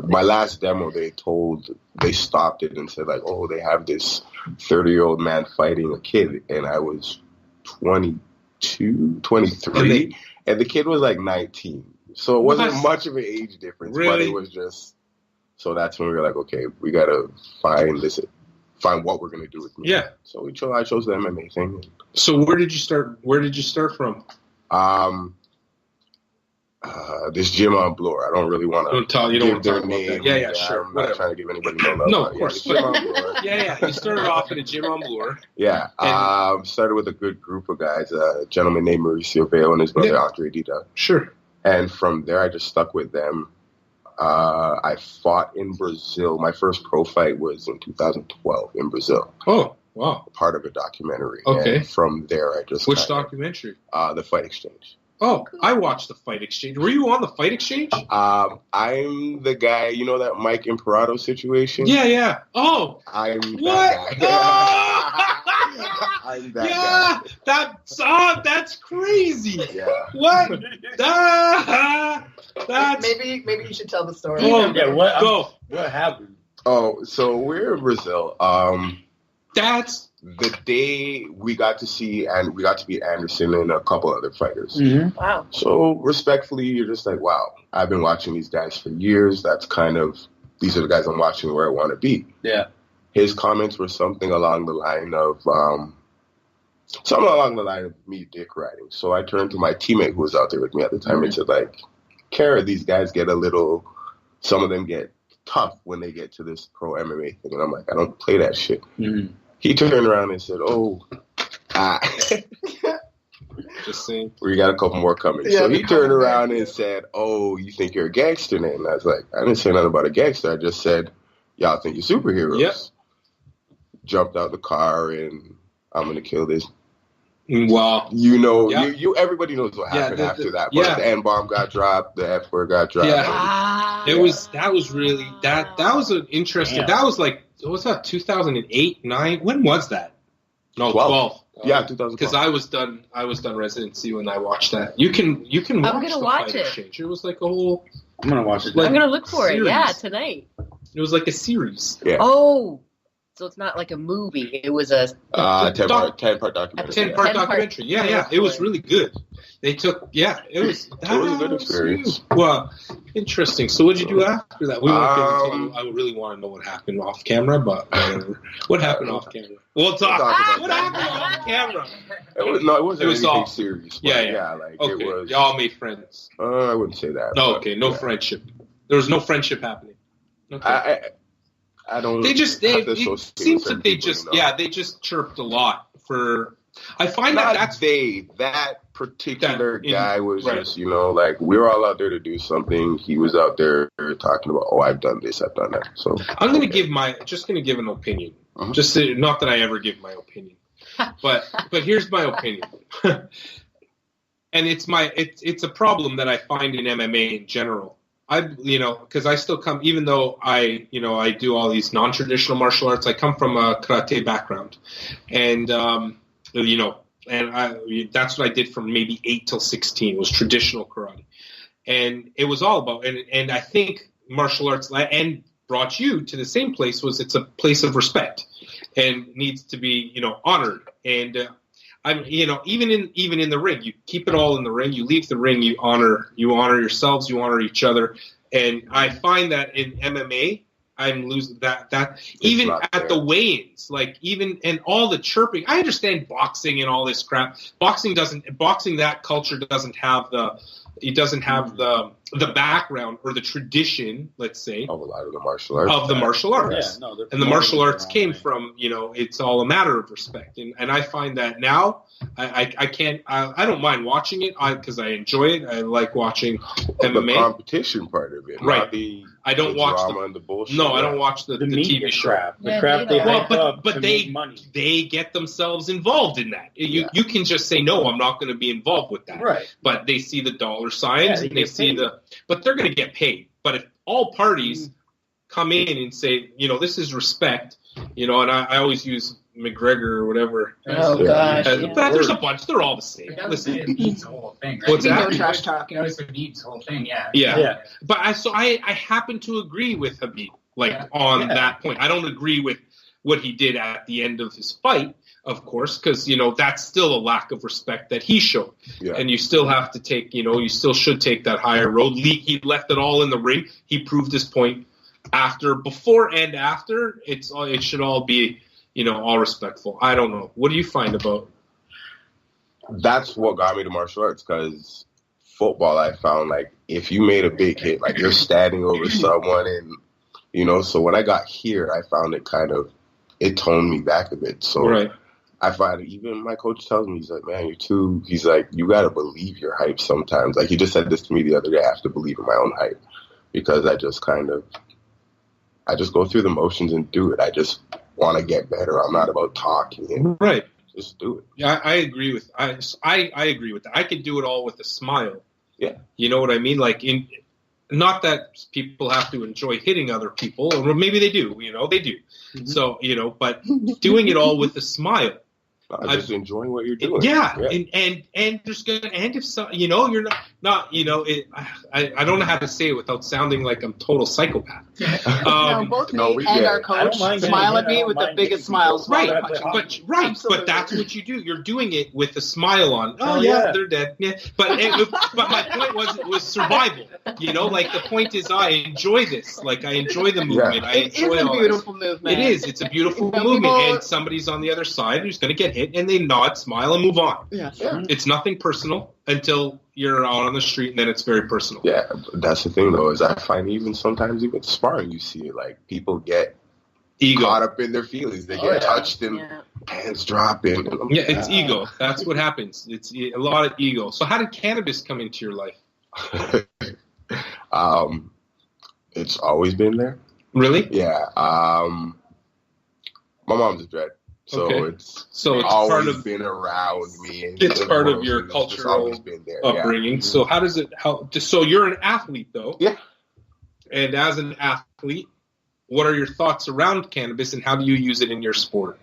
my last demo, they stopped it and said, like, oh, they have this 30-year-old man fighting a kid. And I was 22, 23. And the kid was like 19. So it wasn't much of an age difference. Really? But it was just, so that's when we were like, okay, we got to find what we're going to do with me. Yeah. So I chose the MMA thing. So where did you start from? This gym on Bloor. I don't really want to give their name. Yeah, sure. I'm not trying to give anybody no love. No, of course. Gym on Bloor. Yeah. You started off at a gym on Bloor. Yeah. Started with a good group of guys. A gentleman named Mauricio Veo and his brother Andre Dida. Sure. And from there, I just stuck with them. I fought in Brazil. My first pro fight was in 2012 in Brazil. Oh, wow. Part of a documentary. Okay. And from there, I just... Which documentary? The Fight Exchange. Oh, I watched the Fight Exchange. Were you on the Fight Exchange? I'm the guy, you know that Mike Imperato situation? Yeah. Oh. I'm that guy. I'm that guy. That's crazy. Yeah. What? Maybe you should tell the story. Oh, yeah. What happened? Oh, so we're in Brazil. That's the day we got to beat Anderson and a couple other fighters. Mm-hmm. Wow. So respectfully, you're just like, wow, I've been watching these guys for years. These are the guys I'm watching where I want to be. Yeah. His comments were something along the line of me dick riding. So I turned to my teammate who was out there with me at the time and said, like, Kara, these guys some of them get tough when they get to this pro MMA thing. And I'm like, I don't play that shit. Mm-hmm. He turned around and said, just saying. We got a couple more coming. Yeah, so he turned around and said, oh, you think you're a gangster now? And I was like, I didn't say nothing about a gangster. I just said, y'all think you're superheroes. Yep. Jumped out the car and I'm going to kill this. Wow. Everybody knows what happened after that. But the N-bomb got dropped, the F-word got dropped. Yeah. That was an interesting, that was like, what was that, 2008, 9? When was that? No, 12. Yeah, 2012. Because I was done residency when I watched that. You can watch I'm gonna watch it. Exchange. It was like a whole... I'm going to watch it. I'm going to look for series. it. Yeah, tonight. It was like a series. Yeah. Oh, so it's not like a movie. It was a 10-part documentary. A 10-part documentary. Yeah. It was really good. It was a good experience. Well, interesting. So what did you do after that? We won't get into I really want to know what happened off camera, but whatever. What happened off camera? We'll talk about what happened off camera. It wasn't anything serious. Yeah. Like, okay. It was, y'all made friends. I wouldn't say that. Oh, okay. No friendship. There was no friendship happening. Okay. I don't. It seems that they just chirped a lot for. I find that particular guy was just, like, we were all out there to do something. He was out there talking about, oh, I've done this, I've done that. So I'm going to give an opinion. Uh-huh. Not that I ever give my opinion, but here's my opinion. And it's a problem that I find in MMA in general. Because I still come, even though I do all these non-traditional martial arts, I come from a karate background, and that's what I did from maybe 8 till 16 was traditional karate, and it was all about, and I think martial arts and brought you to the same place was it's a place of respect and needs to be honored, and even in the ring, you keep it all in the ring. You leave the ring, you honor yourselves, you honor each other, And I find that in MMA, I'm losing that even at the weigh-ins, like even and all the chirping. I understand boxing and all this crap. Boxing, that culture doesn't have the background or the tradition, let's say, of a lot of the martial arts. Yeah, and the martial arts came from, it's all a matter of respect. And I find that now I can't, I don't mind watching it because I enjoy it. I like watching MMA. The competition part of it. Right. Not I don't watch drama and the bullshit. No, I don't watch the TV show. The crap they hype up but to they make money. they get themselves involved in that. You can just say no, I'm not going to be involved with that. Right. But they see the dollar signs and they see paid. but they're going to get paid. But if all parties come in and say, this is respect, and I always use McGregor or whatever. Oh gosh. But there's a bunch. They're all the same. Listen, Habib's whole thing. Right? What's that? No trash talk. It's Habib's whole thing. Yeah. Yeah. But I happen to agree with Habib, on that point. I don't agree with what he did at the end of his fight, of course, because, that's still a lack of respect that he showed. Yeah. And you still have to take, you still should take that higher road. He left it all in the ring. He proved his point before and after. It should all be, all respectful. I don't know. What do you find about? That's what got me to martial arts, because football, I found, if you made a big hit, you're standing over someone and, so when I got here, I found it toned me back a bit. So right. I find even my coach tells me, he's like, man, he's like, you got to believe your hype sometimes. He just said this to me the other day. I have to believe in my own hype, because I just go through the motions and do it. I just want to get better. I'm not about talking. Right. Just do it. Yeah, I agree with I agree with that. I could do it all with a smile. Yeah. You know what I mean? Not that people have to enjoy hitting other people, or maybe they do, they do. Mm-hmm. So, but doing it all with a smile. Just enjoying what you're doing. Yeah. And there's if so, you're not, I don't know how to say it without sounding like I'm total psychopath. Both me and our coach smile at me with the biggest smiles. Right. But that's what you do. You're doing it with a smile on. Oh yeah, they're dead. Yeah. But my point was survival. The point is I enjoy this. I enjoy the movement. I enjoy it is a beautiful movement. It is. It's a beautiful movement. And somebody's on the other side who's going to get hit, and they nod, smile, and move on. Yeah. It's nothing personal until you're out on the street, and then it's very personal. Yeah, that's the thing, though, is I find sometimes even sparring, you see it, people get caught up in their feelings. They get touched and hands dropping. Yeah, it's ego. That's what happens. It's a lot of ego. So how did cannabis come into your life? It's always been there. Really? Yeah. My mom's a dread. So it's always part of, been around me. It's part of your cultural upbringing. Yeah. So how does it help? So you're an athlete, though. Yeah. And as an athlete, what are your thoughts around cannabis, and how do you use it in your sport?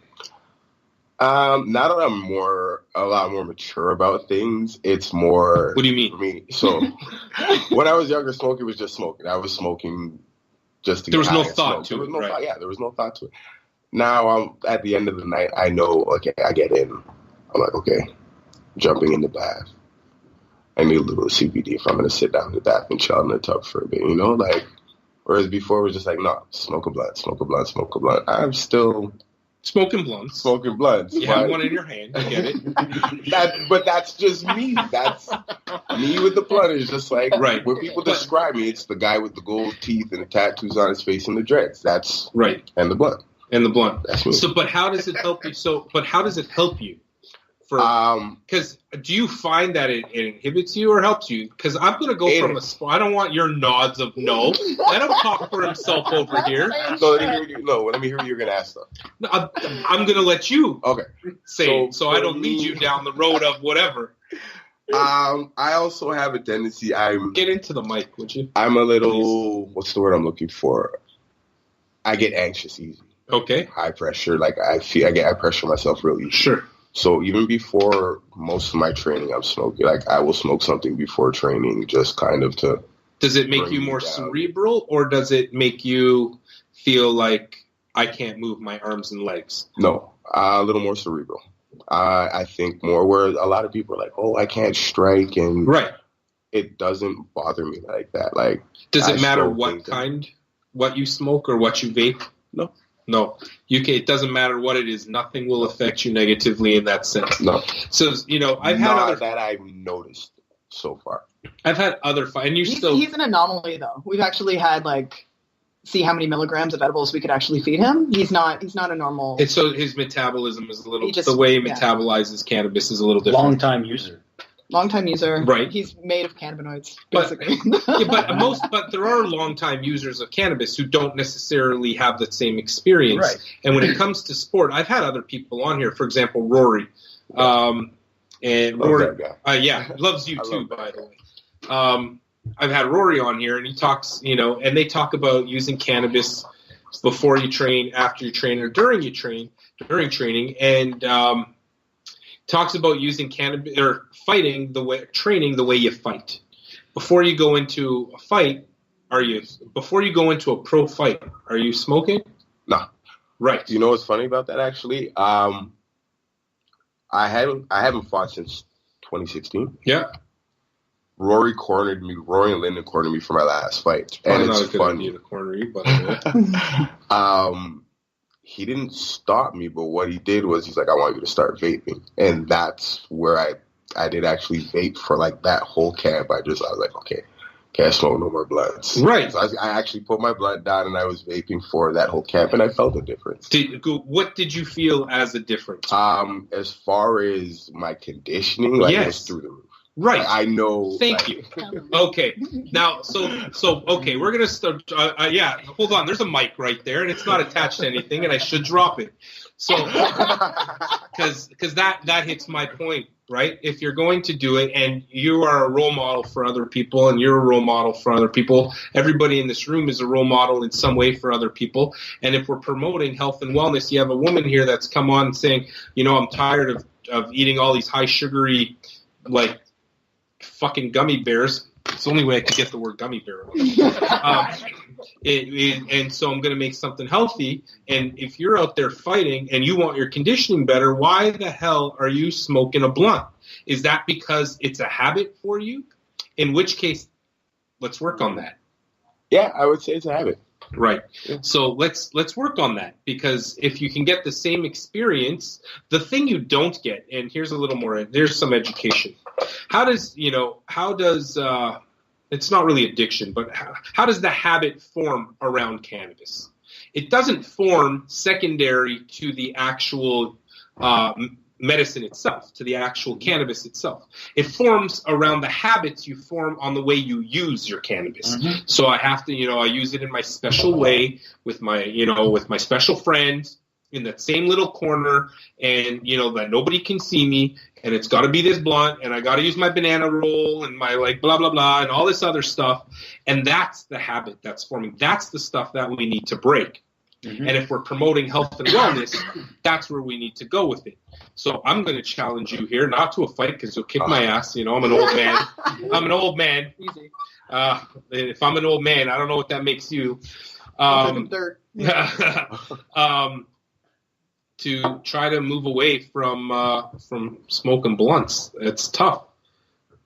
Now that I'm a lot more mature about things, it's more. What do you mean? For me. So when I was younger, smoking was just smoking. I was smoking just to. There was no thought to it. Right? Yeah, there was no thought to it. Now I'm at the end of the night. I know. Okay, I get in. I'm like, okay, jumping in the bath. I need a little CBD if I'm gonna sit down in the bath and chill in the tub for a bit. Whereas before it was just no, smoke a blunt, smoke a blunt, smoke a blunt. I'm still smoking blunts. Smoking blunts. You have one in your hand. I get it. But that's just me. That's me with the blunt. It's just right. When people describe me, it's the guy with the gold teeth and the tattoos on his face and the dreads. That's right. And the blunt. That's me. So, but how does it help you? How does it help you? Because do you find that it inhibits you or helps you? Because I'm going to go from I don't want your nods of no. Let him talk for himself over here. No, let me hear what you're going to ask, though. No, I'm going to let you say so I don't lead you down the road of whatever. I also have a tendency. Get into the mic, would you? I'm a little. What's the word I'm looking for? I get anxious easy. Okay. High pressure. I pressure myself really easy. Sure. So even before most of my training, I'm smoking. I will smoke something before training, just kind of to. Does it make you more cerebral, or does it make you feel like I can't move my arms and legs? No, a little more cerebral. I think more where a lot of people are like, oh, I can't strike, and right. it doesn't bother me like that. Like, does it I matter still what think that- kind, what you smoke or what you vape? No. It doesn't matter what it is. Nothing will affect you negatively in that sense. No. So, I've had Not other that I've noticed so far. I've had other fun, and He's an anomaly, though. We've actually had see how many milligrams of edibles we could actually feed him. He's not a normal. It's so his metabolism is a little. He just- the way he yeah. metabolizes cannabis is a little different. Long-time user. Long-time user. Right. He's made of cannabinoids, But- basically. but there are longtime users of cannabis who don't necessarily have the same experience. Right. And when it comes to sport, I've had other people on here. For example, Rory. And Love Rory, that guy. loves you I too, love that by the way. I've had Rory on here, and he talks, and they talk about using cannabis before you train, after you train, or during training, and talks about using cannabis or training the way you fight. Before you go into a fight, before you go into a pro fight, are you smoking? No. Right. Do you know what's funny about that? Actually, I haven't fought since 2016. Yeah. Rory and Lyndon cornered me for my last fight, and Probably not it's a good funny. idea to corner you, but He didn't stop me, but what he did was he's like, I want you to start vaping. And that's where I did actually vape for like that whole camp. I was like, okay, can't smoke no more blunts. Right. So I actually put my blunt down and I was vaping for that whole camp, and I felt a difference. What did you feel as a difference? As far as my conditioning, it was through the roof. Right. I know. Thank you. Okay. Now, okay, we're gonna start. Hold on. There's a mic right there, and it's not attached to anything, and I should drop it. So, because that hits my point, right? If you're going to do it, and you are a role model for other people, and you're a role model for other people, everybody in this room is a role model in some way for other people. And if we're promoting health and wellness, you have a woman here that's come on saying, I'm tired of eating all these high sugary, fucking gummy bears. It's the only way I could get the word gummy bear. And so I'm going to make something healthy. And if you're out there fighting and you want your conditioning better, why the hell are you smoking a blunt? Is that because it's a habit for you? In which case, let's work on that. Yeah, I would say it's a habit. Right. Yeah. So let's work on that, because if you can get the same experience, the thing you don't get, and here's a little more, there's some education. How does it's not really addiction, but how does the habit form around cannabis? It doesn't form secondary to the actual medicine itself, to the actual cannabis itself. It forms around the habits you form on the way you use your cannabis. Mm-hmm. So I have to, I use it in my special way with my special friends in that same little corner, and that nobody can see me, and it's got to be this blunt, and I got to use my banana roll and my blah blah blah and all this other stuff, and that's the habit that's forming. That's the stuff that we need to break. Mm-hmm. And if we're promoting health and wellness, that's where we need to go with it. So I'm going to challenge you here, not to a fight, because you'll kick my ass. I'm an old man. I'm an old man. Easy. If I'm an old man, I don't know what that makes you. Dirt. To try to move away from smoking blunts. It's tough.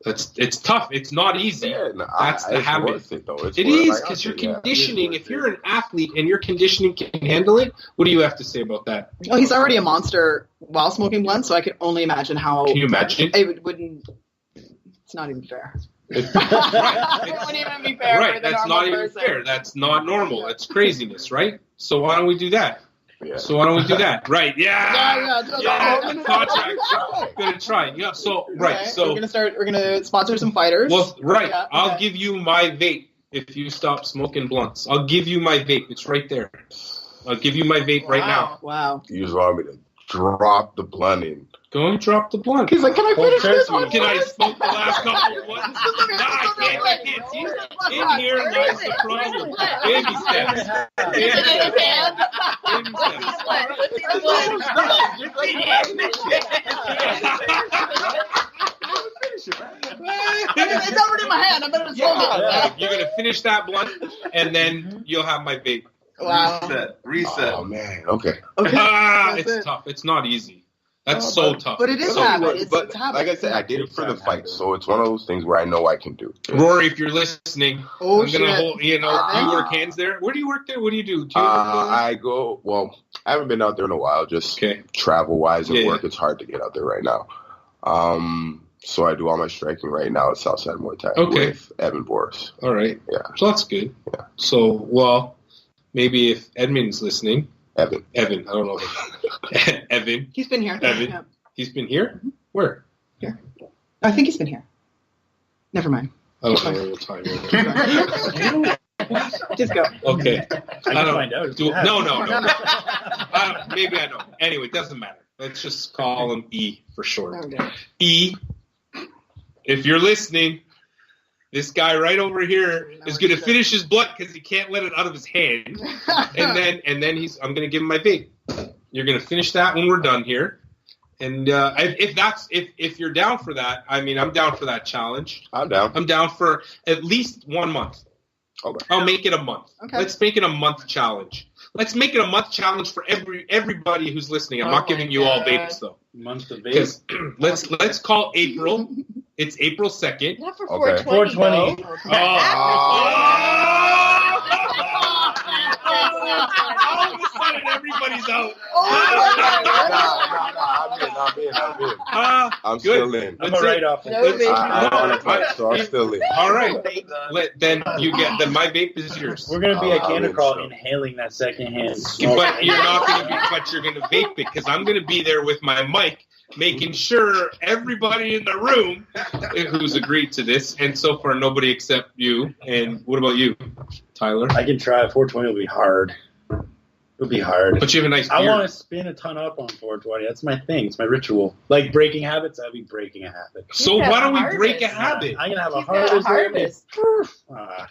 It's tough. It's not easy. Yeah, no, that's the habit. Worth it, though. It is, because your conditioning, if you're an athlete and your conditioning can handle it, what do you have to say about that? Well, he's already a monster while smoking blunts, so I can only imagine how. Can you imagine? It wouldn't. It's not even fair. Right. It wouldn't even be fair. Right. For the That's normal not even person. fair. That's not normal. It's craziness, right? So why don't we do that? Yeah. So why don't we do that? Right. Yeah. Yeah. Contract. Gonna try. Yeah. So right. Okay. So we're gonna sponsor some fighters. well, right. Yeah, okay. I'll give you my vape if you stop smoking blunts. I'll give you my vape. It's right there. I'll give you my vape right now. Wow. You just want me to drop the blunt in. Go and drop the blunt. He's like, can I finish this one? Can I smoke the last couple of ones? I can't. In here lies the problem. Baby steps. It's already in my hand. I'm gonna smoke it. You're gonna finish that blunt, and then you'll have my vape. Wow. Reset. Oh man. Okay. Okay. It's tough. It's not easy. That's so tough. But it is So, habit. It's but habit. like I said, I did it for the fight, so it's one of those things where I know I can do. Rory, if you're listening, Oh, I'm gonna shit. hold. You know, do you work hands there? Where do you work there? What do you do? Do you I go. Well, I haven't been out there in a while. Just travel wise and work. It's hard to get out there right now. So I do all my striking right now at Southside Muay Thai with Evan Boris. All right. Yeah. So that's good. Yeah. So, well, maybe if Edmund's listening. Evan. I don't know. Evan. He's been here. Evan. Yeah. He's been here? Where? Here. I think he's been here. Never mind. I don't know what time. Just go. Okay. I can find out. No. Maybe I know. Anyway, it doesn't matter. Let's just call him E for short. Okay. E, if you're listening, this guy right over here is going to finish his blunt because he can't let it out of his hand. and then I'm going to give him my vape. You're going to finish that when we're done here. And if you're down for that, I mean, I'm down for that challenge. I'm down. I'm down for at least 1 month. Okay. I'll make it a month. Okay. Let's make it a month challenge. Let's make it a month challenge for everybody who's listening. I'm not giving you all vapes though. Month of vapes. Let's call April. It's April 2nd. Not for Okay. 420. 420. All of a sudden, everybody's out. I'm still in. I'm a write-off. I don't want to fight, so I'm still in. All right. Then my vape is yours. We're gonna be at Canada Crawl inhaling that secondhand smoke. But you're not going to be. But you're going to vape it because I'm going to be there with my mic, making sure everybody in the room who's agreed to this, and so far nobody except you. And what about you, Tyler? I can try. 420 will be hard. It'll be hard. But you have a nice I beard. want to spin a ton up on 420. That's my thing. It's my ritual. Like breaking habits, I'll be breaking a habit. So why don't we break a habit? I'm gonna have a He's harvest.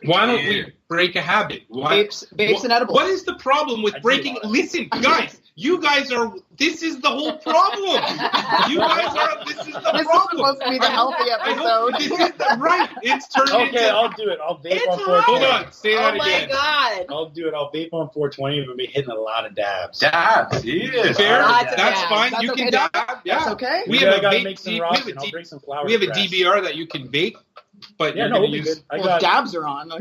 Why don't we break a habit? Why? Vapes and edibles. What is the problem with breaking? Listen, guys, you guys are. This is the whole problem. You guys are. This is the This is problem. supposed to be the healthy I hope episode. this is the, right. It's turned Okay, into. I'll do it. I'll vape It's on hard. 420. Hold on. Say that Oh my again. god. I'll do it. I'll vape on 420. We'll be hitting a lot of dabs. Dabs, yeah. Fair. Lots of That's dabs. fine. That's You okay, can Doc. dab. Yeah. That's okay. We have a gotta vape. make some We rocks have a and I'll D- bring some flour. we have a press. DBR that you can vape, but Yeah, you're no, going we'll to be use. good. I Well, got. dabs are on. I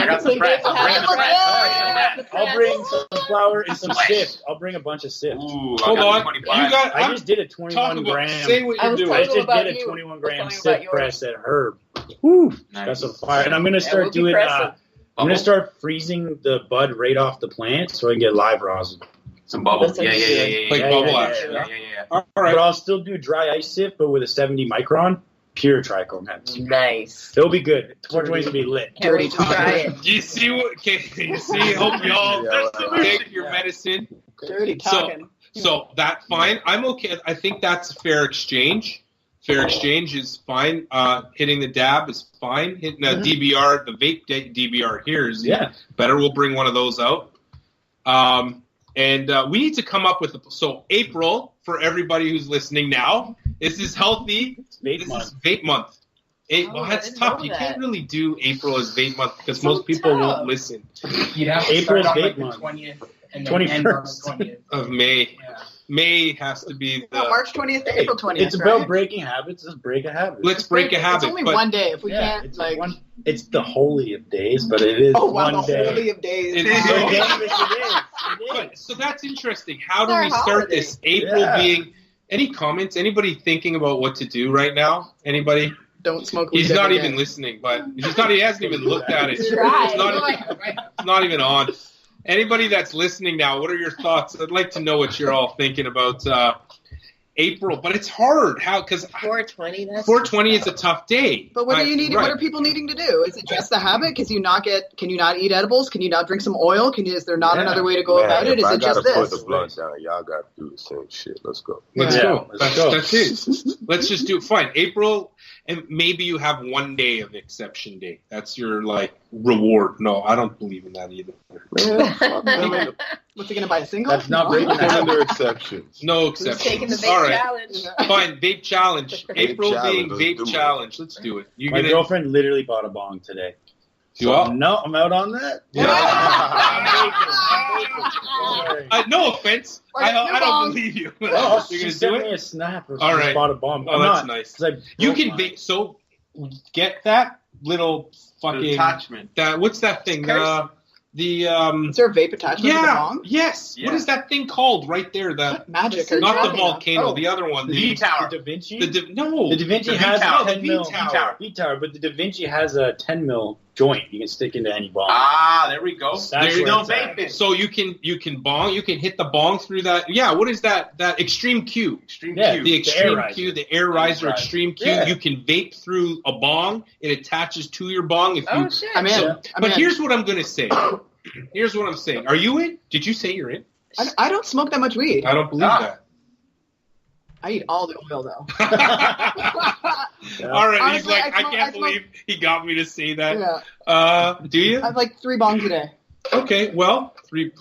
got some press. I'll bring the press. I'll bring some flour and some sips. I'll bring a bunch of sips. Ooh, Hold on. You got. I just did a talk 21 about. gram. Say what I you're was doing. I just about did a you. 21 Tell gram me about sip yours. press at Herb. Woo, that's a fire. And I'm gonna That start would be doing. impressive. I'm gonna start freezing the bud right off the plant so I can get live rosin. Some bubbles. That's Yeah. Like Yeah, bubble yeah, action. yeah. All But right. I'll still do dry ice sip, but with a 70 micron pure trichome hemp. Nice. It'll be good. 420's gonna be lit. Can't wait to try it. Do you see what? Okay, you see? Hope y'all take your medicine. Dirty talking. So that's fine. I'm okay. I think that's a fair exchange. Fair exchange is fine. Hitting the dab is fine. Hitting a DBR, the vape DBR here is better. We'll bring one of those out. And we need to come up with so April for everybody who's listening now. This is healthy. Vape This month. is vape month. Well, I that's didn't tough. know You that. can't really do April as vape month because So most people tough. won't listen. You'd have to April's start on vape the month. 20th and then end on the 20th. Of May. Yeah. May has to be the. No, March 20th to April 20th. It's about right? breaking habits. Let's break a habit. Let's break a habit. It's only but one day. If we Yeah, can't, it's like. it's the holy of days, but it is Oh, wow, one the day. holy of days. It So is. cannabis it is. But, so that's interesting. How do Our we start holiday. this? April Yeah. being. Any comments? Anybody thinking about what to do right now? Anybody? Don't smoke weed He's not every even day. listening, but he's not. He hasn't even looked at it. Try. It's not even on. Anybody that's listening now, what are your thoughts? I'd like to know what you're all thinking about April, but it's hard. How? Because 420. That's 420 is a tough day. But what do you need? Right. What are people needing to do? Is it just the habit? Can you not eat edibles? Can you not drink some oil? Is there not another way to go about it? Is I it just gotta put this? the blunt down. Y'all gotta do the same shit. Let's go. Let's Yeah, go. let's go. That's it. Let's just do it. Fine. April, and maybe you have one day of exception day. That's your reward. No, I don't believe in that either. Man, fuck them. What's he gonna buy a single? That's not breaking Put them habit. in their exceptions. No Who's taking exceptions. the All vape right. challenge? Fine. Vape challenge. April challenge, being let's vape do it. challenge. Let's do it. You My gonna? girlfriend literally bought a bong today. You are? No, I'm out on that. Yeah. I'm vaping. Don't worry. No offense. I don't believe you. Oh, You're she gonna sent do me it? a snap or All right. bought a bomb. Oh, I'm that's not, nice. 'cause I You broke can mine. vape. So get that little fucking attachment. That what's that thing? Is there a vape attachment to the Yeah. bong? Yes. Yeah. What is that thing called right there? The Magic. or not the something. volcano. Oh. The other one. The The Tower. Da Vinci? no. The Da Vinci The has V-Tower. a 10 mil. V-Tower. V-Tower, but the Da Vinci has a 10 mil joint you can stick into any bong. There we go. That's There you where go, it's at. vaping. So you can bong. You can hit the bong through that. Yeah. What is that? That extreme Q. Extreme Yeah, Q. The extreme riser. Q, the air riser, extreme Q. Yeah. You can vape through a bong. It attaches to your bong. If you, shit. I'm in. So- I'm but in. here's what I'm gonna say. Here's what I'm saying. Are you in? Did you say you're in? I don't smoke that much weed. I don't believe I eat all the oil though. that. All right. He's Honestly, like, I I smoke- can't believe he got me to say that. Yeah. Do you? I have like 3 bongs a day. Okay. Well, 3.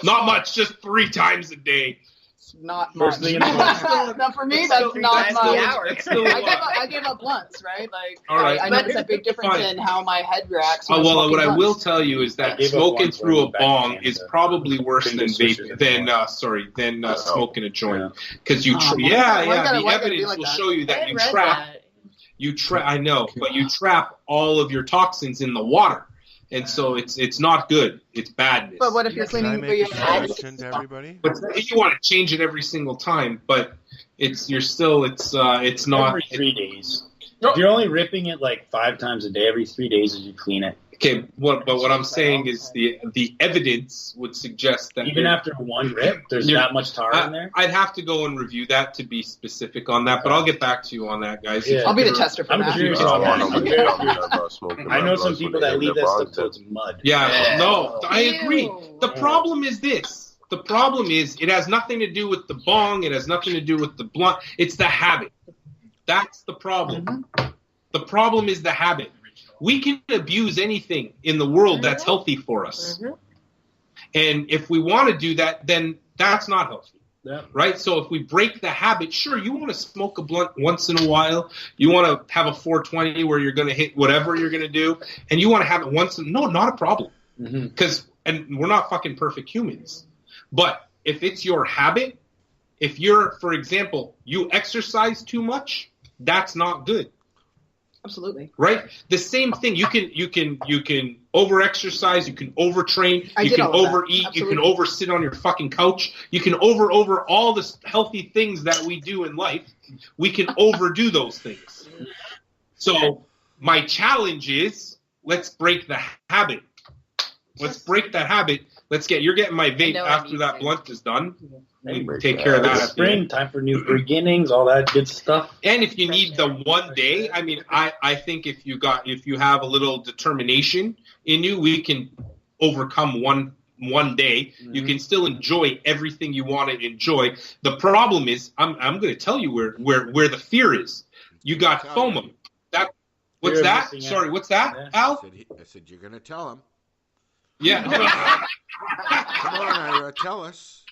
Not much. Just 3 times a day. It's not much. First thing in the morning. No, for me, It's still that's not that's much. the hour. It's still a lot. I gave up blunts, right? Like, All right. I noticed a big difference Fine. in how my head reacts. Oh, when well, smoking what I will blunts. tell you is I that gave up smoking once through a when I went back bong to is Canada. probably worse Finger than switches vaping, than Oh. smoking a joint. Yeah. Because you, Oh, the why gotta be evidence like will that? show you I that had you read trap. that. I know, but you trap all of your toxins in the water, and so it's not good. It's badness. But what if you're Can I cleaning make a your suggestion to everybody? But you want to change it every single time, but it's not. Every 3 days. If you're only ripping it like 5 times a day, every 3 days as you clean it. Okay, but what I'm saying is the evidence would suggest that Even after one rip, there's You're- that much tar in there. I'd have to go and review that to be specific on that, but I'll get back to you on that, guys. Yeah. I'll be the tester for I'm that. curious. I Yeah. don't know about smoking I know my some blunts people when they that have leave their that stuff bongs till in. it's mud. Yeah, no, I agree. Ew. The problem is this. The problem is it has nothing to do with the bong. It has nothing to do with the blunt. It's the habit. That's the problem. The problem is the habit. We can abuse anything in the world that's healthy for us. And if we want to do that, then that's not healthy. Yeah. Right? So if we break the habit, sure, you want to smoke a blunt once in a while. You want to have a 420 where you're going to hit whatever you're going to do. And you want to have it once. No, not a problem. And we're not fucking perfect humans. But if it's your habit, if you're, for example, you exercise too much, that's not good. Absolutely. Right? The same thing. You can over-exercise. You can overtrain. I You did can all of that. overeat. You can Absolutely. over-sit on your fucking couch. You can over all the healthy things that we do in life. We can overdo those things. So my challenge is let's break the habit. Let's break that habit. You're getting my vape know I after need that to. blunt is done. We Break take the care of that. habit. at the end. Spring, time for new beginnings, all that good stuff. And if you need the one day, I mean, I think if you have a little determination in you, we can overcome one day. You can still enjoy everything you want to enjoy. The problem is, I'm going to tell you where the fear is. You got FOMO. What's Fear of that? missing Sorry, out. what's that, Yeah. Al? I said you're going to tell him. Yeah. Come on, Ira, tell us.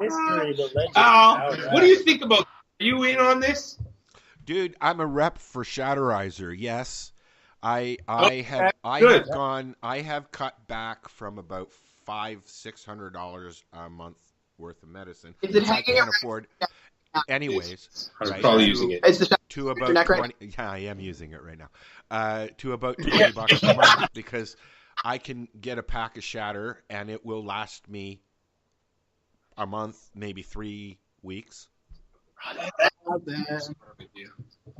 History, the legend. Al, what do you think about? Are you in on this? Dude, I'm a rep for Shatterizer. Yes, I have cut back from about $500-$600 a month worth of medicine. Is it I hanging can't around? afford. Anyways, I was right, probably to- using it. Is the to your about neck right 20. Yeah, I am using it right now. To about $20 a month because I can get a pack of Shatter and it will last me a month, maybe 3 weeks.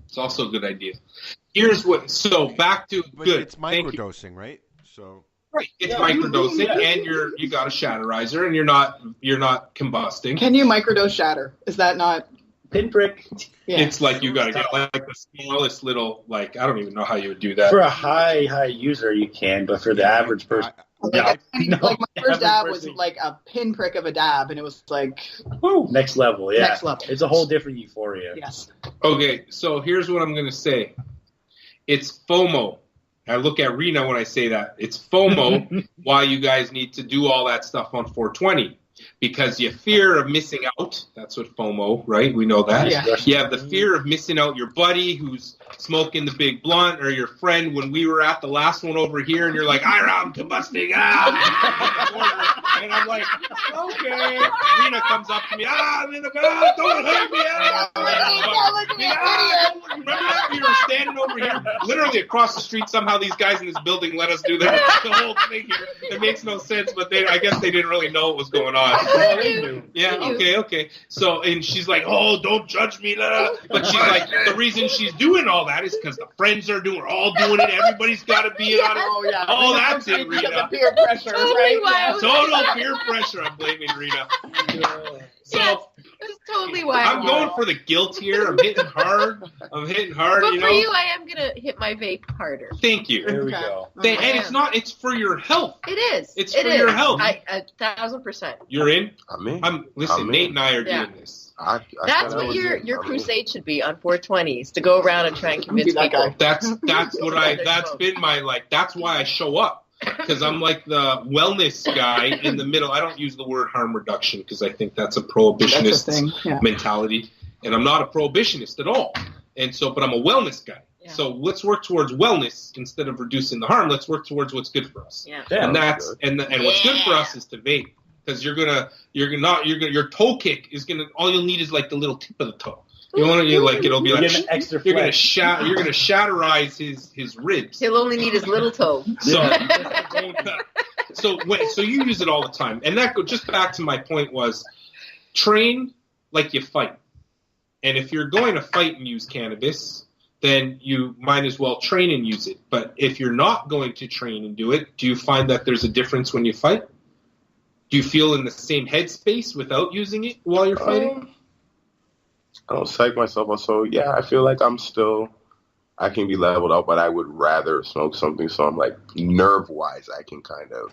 It's also a good idea. Here's what. So back to But good. it's Thank you. microdosing, right? So Right. It's Yeah. microdosing, Yeah. and you got a Shatterizer, and you're not combusting. Can you microdose shatter? Is that not? Pinprick. Yeah. It's like you got to get like the smallest little, like, I don't even know how you would do that. For a high user, you can, but for the average person, Like, no. like my first Average dab was person. like a pinprick of a dab, and it was like, Next level, yeah. Next level. It's a whole different euphoria. yes. Okay, so here's what I'm going to say. It's FOMO. I look at Rena when I say that. It's FOMO why you guys need to do all that stuff on 420. Because you fear of missing out. That's what FOMO, right? We know that. Yeah. You have the fear of missing out your buddy who's smoking the big blunt, or your friend when we were at the last one over here, and you're like, I'm combusting. And I'm like, okay. Rena comes up to me, I'm in the car, don't hurt me. Remember that? We were standing over here, literally across the street. Somehow these guys in this building let us do the whole thing here. It makes no sense, but I guess they didn't really know what was going on. Yeah, okay. So, and she's like, oh, don't judge me. But she's like, the reason she's doing all that is because the friends are doing, we're all doing it. Everybody's got to be on it. Oh, yeah. Oh, that's it, Rita. Peer pressure, Totally right? Total peer pressure. I'm blaming Rita. So That's totally why I'm going for the guilt here. I'm hitting hard. But you for know. you, I am gonna hit my vape harder. Thank you. There we go. And it's not. It's for your health. It is. It's for your health. 1,000%. You're in. Listen, Listen, Nate and I are doing this. That's what your crusade should be on 420s, to go around and try and convince people. That's what that's been my that's why I show up. Because I'm like the wellness guy in the middle. I don't use the word harm reduction because I think that's a prohibitionist mentality. And I'm not a prohibitionist at all. And so, but I'm a wellness guy. Yeah. So let's work towards wellness instead of reducing the harm. Let's work towards what's good for us. Yeah. And that's and what's good for us is to vape. Because your toe kick is gonna, all you'll need is like the little tip of the toe. It'll be like extra you're gonna shatterize his ribs. He'll only need his little toe. So you use it all the time, and that just back to my point was train like you fight. And if you're going to fight and use cannabis, then you might as well train and use it. But if you're not going to train and do it, do you find that there's a difference when you fight? Do you feel in the same headspace without using it while you're fighting? I don't psych myself out. So, yeah, I feel like I can be leveled out, but I would rather smoke something so I'm like nerve-wise I can kind of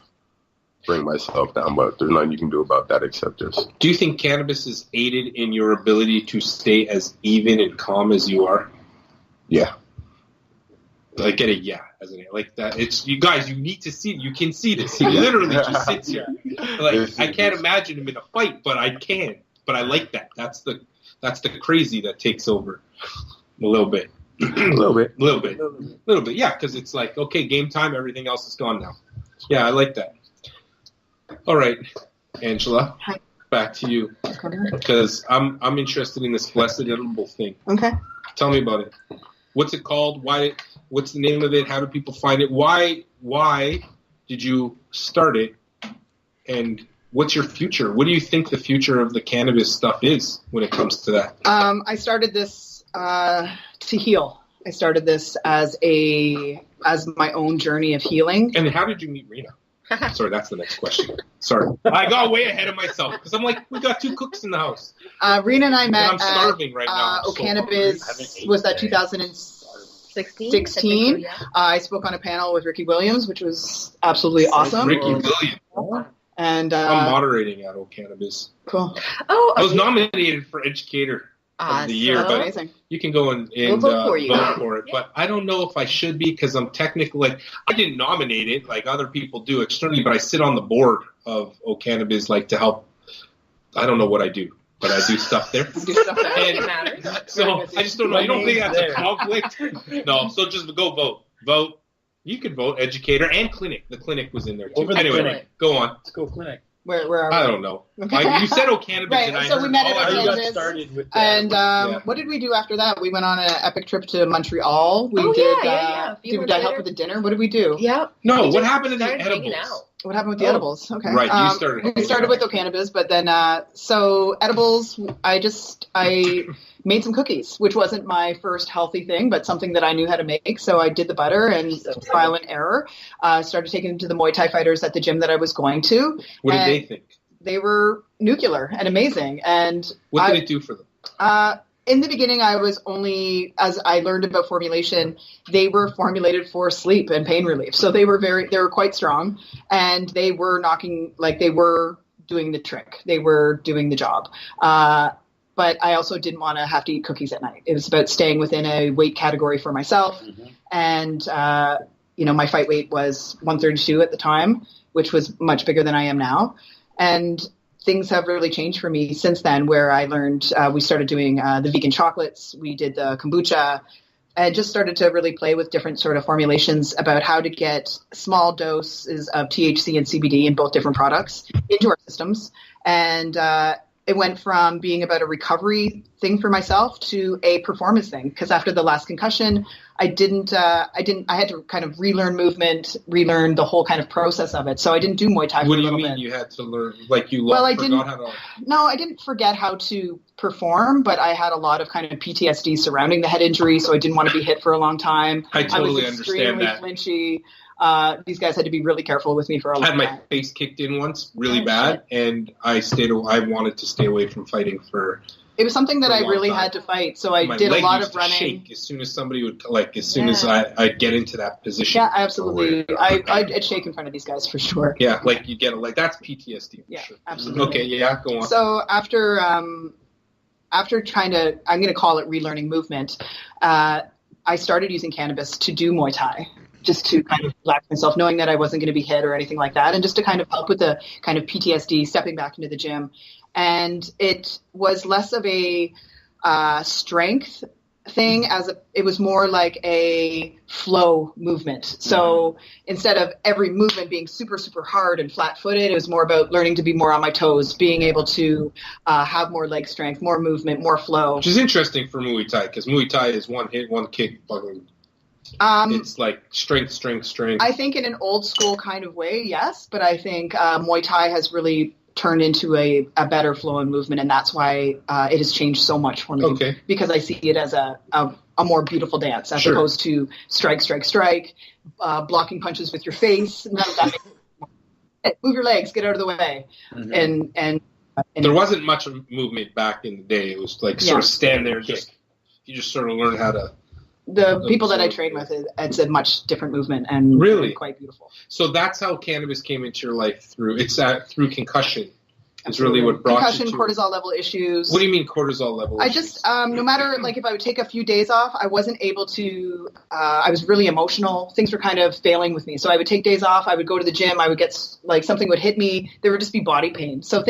bring myself down. But there's nothing you can do about that except just. Do you think cannabis is aided in your ability to stay as even and calm as you are? Yeah. I get a yeah, isn't it? Like that. It's you guys. You need to see. You can see this. He literally just sits here. Like I can't imagine him in a fight, but I can. But I like that. That's the crazy that takes over a little bit. A little bit. Yeah, because it's like okay, game time. Everything else is gone now. Yeah, I like that. All right, Angela. Hi. Back to you. Because I'm interested in this blessed edible thing. Okay. Tell me about it. What's it called? Why? What's the name of it? How do people find it? Why did you start it? And what's your future? What do you think the future of the cannabis stuff is when it comes to that? I started this to heal. I started this as my own journey of healing. And how did you meet Rena? Sorry, that's the next question. Sorry. I got way ahead of myself because I'm like, we got two cooks in the house. Rena and I met I'm starving right now. Cannabis was that 2016. Yeah. I spoke on a panel with Ricky Williams, which was absolutely awesome. Ricky Williams. And I'm moderating at Cannabis. Cool. Oh, I was nominated for Educator of the Year, but amazing. You can go and we'll vote for it. But I don't know if I should be because I'm technically I didn't nominate it like other people do externally, but I sit on the board of Cannabis to help. I don't know what I do, but I do stuff there. It matters. So I just don't know. You don't think that's a conflict? No. So just go vote. Vote. You could vote Educator and Clinic. The Clinic was in there too. Anyway, clinic. Go on. Let's go Clinic. Where are we? I don't know. Okay. You said Cannabis, right. and I so heard we met at all Cannabis, started with and what did we do after that? We went on an epic trip to Montreal. We did I help with the dinner? What did we do? Yeah. No, what happened to the edibles? What happened with the edibles? Okay. Right, you started. We started with Cannabis, but then so edibles. I made some cookies, which wasn't my first healthy thing, but something that I knew how to make. So I did the butter and trial and error. Started taking them to the Muay Thai fighters at the gym that I was going to. What did they think? They were nuclear and amazing. And what did it do for them? In the beginning, I was only, as I learned about formulation, they were formulated for sleep and pain relief. So they were quite strong, and they were they were doing the trick. They were doing the job. But I also didn't want to have to eat cookies at night. It was about staying within a weight category for myself. Mm-hmm. And, my fight weight was 132 at the time, which was much bigger than I am now. And things have really changed for me since then, where I learned we started doing the vegan chocolates. We did the kombucha. I just started to really play with different sort of formulations about how to get small doses of THC and CBD in both different products into our systems. And it went from being about a recovery thing for myself to a performance thing. Because after the last concussion, I had to kind of relearn movement, relearn the whole kind of process of it. So I didn't do Muay Thai for a little bit. What do you mean you had to learn? Like you forgot how to... No, I didn't forget how to perform, but I had a lot of kind of PTSD surrounding the head injury, so I didn't want to be hit for a long time. I totally understand that. I was extremely flinchy. These guys had to be really careful with me for a long time. I had my face kicked in once really bad, and I wanted to stay away from fighting for... It was something that I really had to fight, so I did a lot of running. Shake as soon as somebody would, as I'd get into that position. Yeah, absolutely. I'd shake in front of these guys for sure. Yeah, like you get that's PTSD for sure. Absolutely. Okay, yeah, go on. So after trying to, I'm going to call it relearning movement, I started using cannabis to do Muay Thai, just to kind of relax myself, knowing that I wasn't going to be hit or anything like that, and just to kind of help with the kind of PTSD, stepping back into the gym. And it was less of a strength thing, it was more like a flow movement. So instead of every movement being super, super hard and flat-footed, it was more about learning to be more on my toes, being able to have more leg strength, more movement, more flow. Which is interesting for Muay Thai, because Muay Thai is one hit, one kick. It's like strength. I think in an old school kind of way, yes, but I think Muay Thai has really turned into a better flow and movement, and that's why it has changed so much for me. Okay. Because I see it as a more beautiful dance as opposed to strike, blocking punches with your face. None of that. Move your legs, get out of the way. Mm-hmm. And there wasn't much movement back in the day. It was like sort of stand there and you just sort of learn how to. The people that I train with, it's a much different movement and really quite beautiful. So that's how cannabis came into your life through concussion. Is really what brought concussion, you to cortisol level issues. What do you mean cortisol level I issues? just, no matter, like if I would take a few days off, I wasn't able to, I was really emotional. Things were kind of failing with me. So I would take days off. I would go to the gym. I would get, like something would hit me. There would just be body pain. So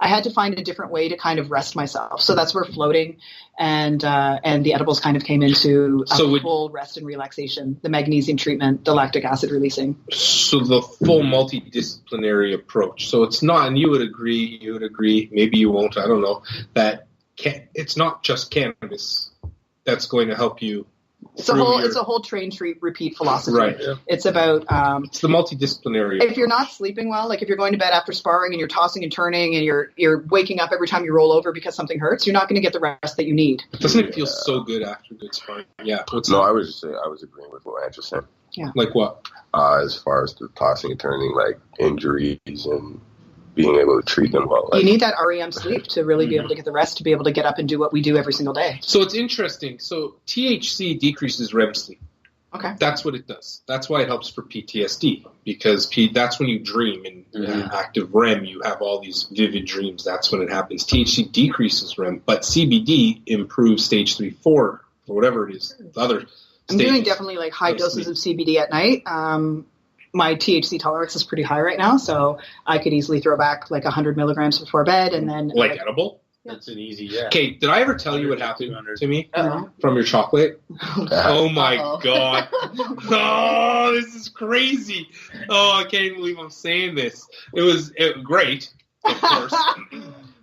I had to find a different way to kind of rest myself. So that's where floating and the edibles kind of came into full rest and relaxation, the magnesium treatment, the lactic acid releasing. So the full multidisciplinary approach. So it's not, and you would agree, maybe you won't, I don't know, that it's not just cannabis that's going to help you. It's a whole train, treat, repeat philosophy. Right. Yeah. It's about it's the multidisciplinary. If you're not sleeping well, like if you're going to bed after sparring and you're tossing and turning and you're waking up every time you roll over because something hurts, you're not going to get the rest that you need. Doesn't it feel so good after good sparring? Yeah. I was agreeing with what Andrew said. Yeah. Like what? As far as the tossing and turning, like injuries and being able to treat them well. You need that REM sleep to really be able to get the rest, to be able to get up and do what we do every single day. So it's interesting. So THC decreases REM sleep. Okay. That's what it does. That's why it helps for PTSD, because that's when you dream in active REM. You have all these vivid dreams. That's when it happens. THC decreases REM, but CBD improves stage 3, 4, or whatever it is. The other I'm doing definitely like high doses of CBD at night. My THC tolerance is pretty high right now, so I could easily throw back like 100 milligrams before bed, and then edible. That's an easy, Okay, did I ever tell you what happened to me from your chocolate? Oh my god! Oh, this is crazy! Oh, I can't believe I'm saying this. It was great, of course.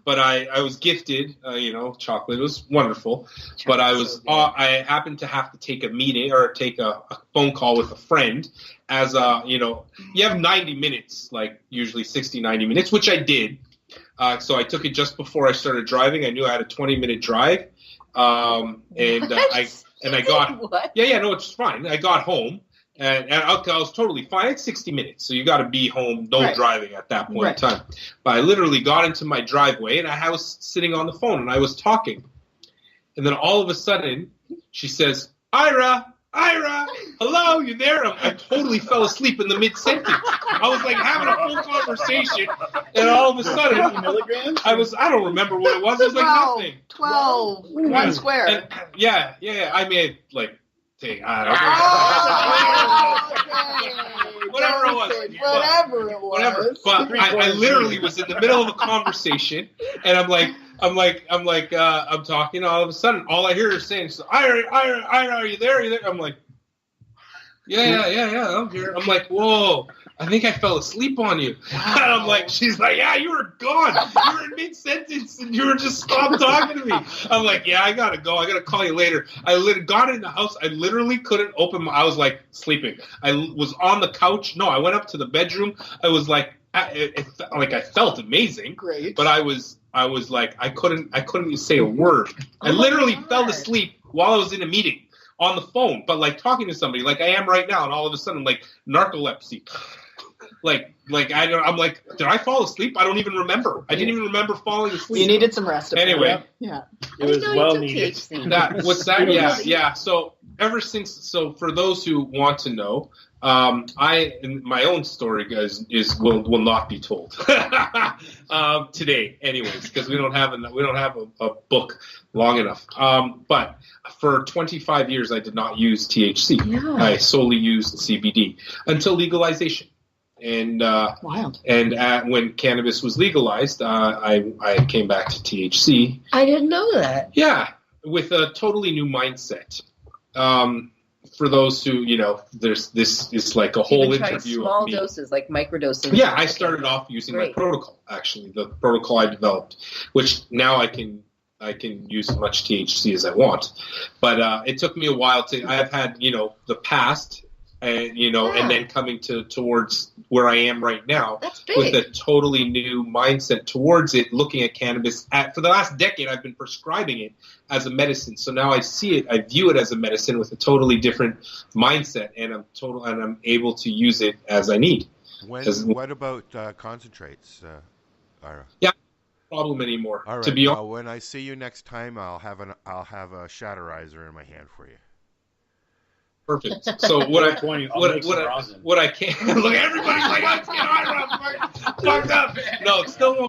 But I was gifted, chocolate. It was wonderful. But I happened to have to take a meeting or take a phone call with a friend as you have 90 minutes, like usually 60, 90 minutes, which I did. So I took it just before I started driving. I knew I had a 20-minute drive. I got, what? No, it's fine. I got home. And I was totally fine. It's 60 minutes, so you got to be home, driving at that point in time. But I literally got into my driveway, and I was sitting on the phone, and I was talking. And then all of a sudden, she says, Ira, hello, you there? I totally fell asleep in the mid-sentence. I was like having a full conversation, and all of a sudden, I don't remember what it was. It was like nothing. 12, one square. And, I made like, whatever it was. But I literally was in the middle of a conversation, and I'm like, I'm talking. All of a sudden, all I hear is saying, "Ira, are you there? Are you there?" I'm like, yeah, I'm here. I'm like, whoa, I think I fell asleep on you. And I'm like, she's like, yeah, you were gone. You were in mid-sentence and you were just stopped talking to me. I'm like, yeah, I gotta go. I gotta call you later. I got in the house. I literally couldn't open I was like sleeping. I was on the couch. No, I went up to the bedroom. I was like, I felt amazing. Great. But I was like, I couldn't even say a word. I literally fell asleep while I was in a meeting. On the phone, but like talking to somebody, like I am right now, and all of a sudden, like narcolepsy, like I'm like, did I fall asleep? I don't even remember. I didn't even remember falling asleep. You needed some rest. Anyway, yeah, it was well needed. What's that? Yeah. So for those who want to know, my own story will not be told today, anyways, because we don't have a book long enough. But for 25 years, I did not use THC. No. I solely used CBD until legalization. And wild. And when cannabis was legalized, I came back to THC. I didn't know that. Yeah, with a totally new mindset. For those who, this is like a whole interview. Small of me. doses, like microdosing. Yeah, I started off using my protocol, actually, the protocol I developed, which now I can use as much THC as I want. But it took me a while I've had, the past, and and then coming towards where I am right now with a totally new mindset towards it, looking at cannabis. For the last decade, I've been prescribing it as a medicine. So now I view it as a medicine with a totally different mindset, and I'm able to use it as I need. What about concentrates, Ira? Yeah, no problem anymore. All right. To be honest, when I see you next time, I'll have a shatterizer in my hand for you. Perfect. So what I can look, everybody's like, let's get Ira fucked up. No, it's still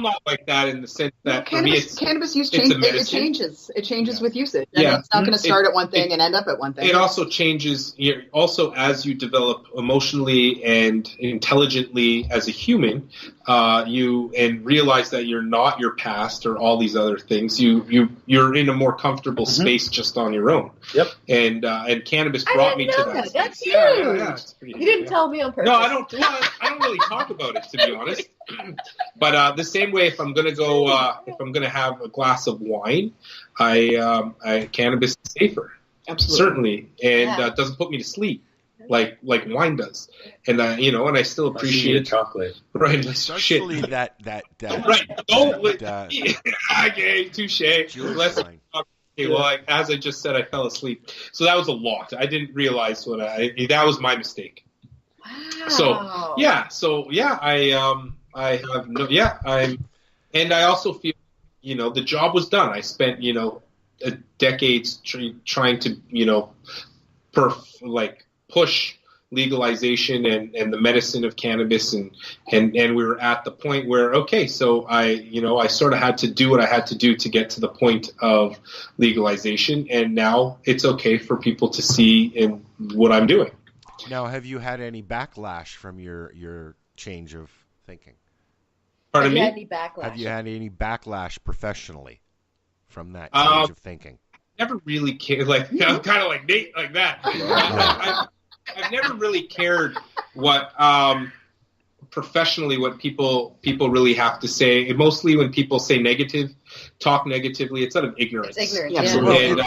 not like that in the sense that cannabis use changes. It changes with usage. And it's not going to start at one thing and end up at one thing. It also changes. Also, as you develop emotionally and intelligently as a human, you realize that you're not your past or all these other things. You're in a more comfortable space just on your own. Yep. And cannabis brought me to that. That's huge. Yeah, you didn't tell me on purpose. No, I don't really talk about it, to be honest. But the same way, if I'm gonna have a glass of wine, cannabis is safer. Absolutely. Certainly, and doesn't put me to sleep like wine does. And and I still appreciate chocolate. Right, especially that right. Okay, touche. Okay, well, as I just said, I fell asleep, so that was a lot. I didn't realize that was my mistake. Wow. And I also feel, the job was done. I spent, decades trying to, push legalization and the medicine of cannabis, and we were at the point where, okay, so I sort of had to do what I had to do to get to the point of legalization, and now it's okay for people to see in what I'm doing. Now, have you had any backlash from your change of thinking? Pardon me? Have you had any backlash professionally from that change of thinking? Never really cared. I'm kind of like Nate, like that. I've never really cared what professionally what people really have to say. Mostly when people say talk negatively, it's out of ignorance. It's ignorance. Yeah. Yeah.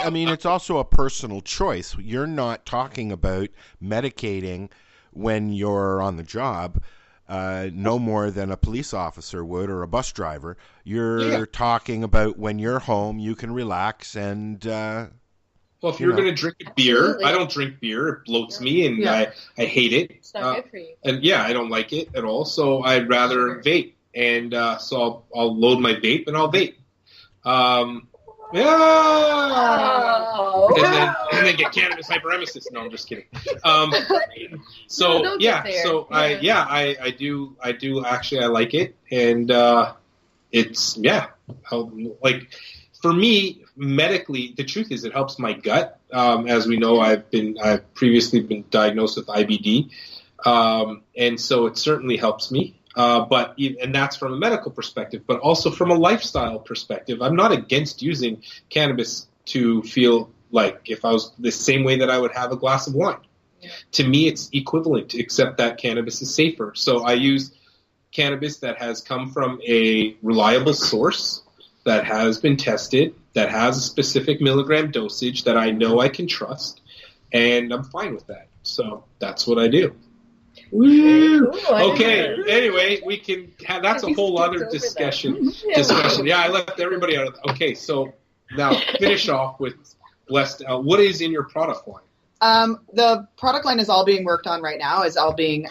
Well, it's also a personal choice. You're not talking about medicating when you're on the job, no more than a police officer would or a bus driver. You're talking about when you're home, you can relax and. Well, if you're going to drink a beer, absolutely. I don't drink beer. It bloats me, and I hate it. It's not good for you. And I don't like it at all. So I'd rather vape, and so I'll load my vape and I'll vape. And then get cannabis hyperemesis. No, I'm just kidding. I do actually. I like it, and it's for me. Medically, the truth is it helps my gut. As we know, I've previously been diagnosed with IBD, and so it certainly helps me. And that's from a medical perspective, but also from a lifestyle perspective. I'm not against using cannabis to feel like if I was the same way that I would have a glass of wine. Yeah. To me, it's equivalent, except that cannabis is safer. So I use cannabis that has come from a reliable source, that has been tested, that has a specific milligram dosage that I know I can trust, and I'm fine with that. So that's what I do. Woo! Okay. Anyway, we can have, that's a whole other discussion. Yeah, I left everybody out of that. Okay, so now finish off with Blessed. What is in your product line? The product line is all being worked on right now. Is all being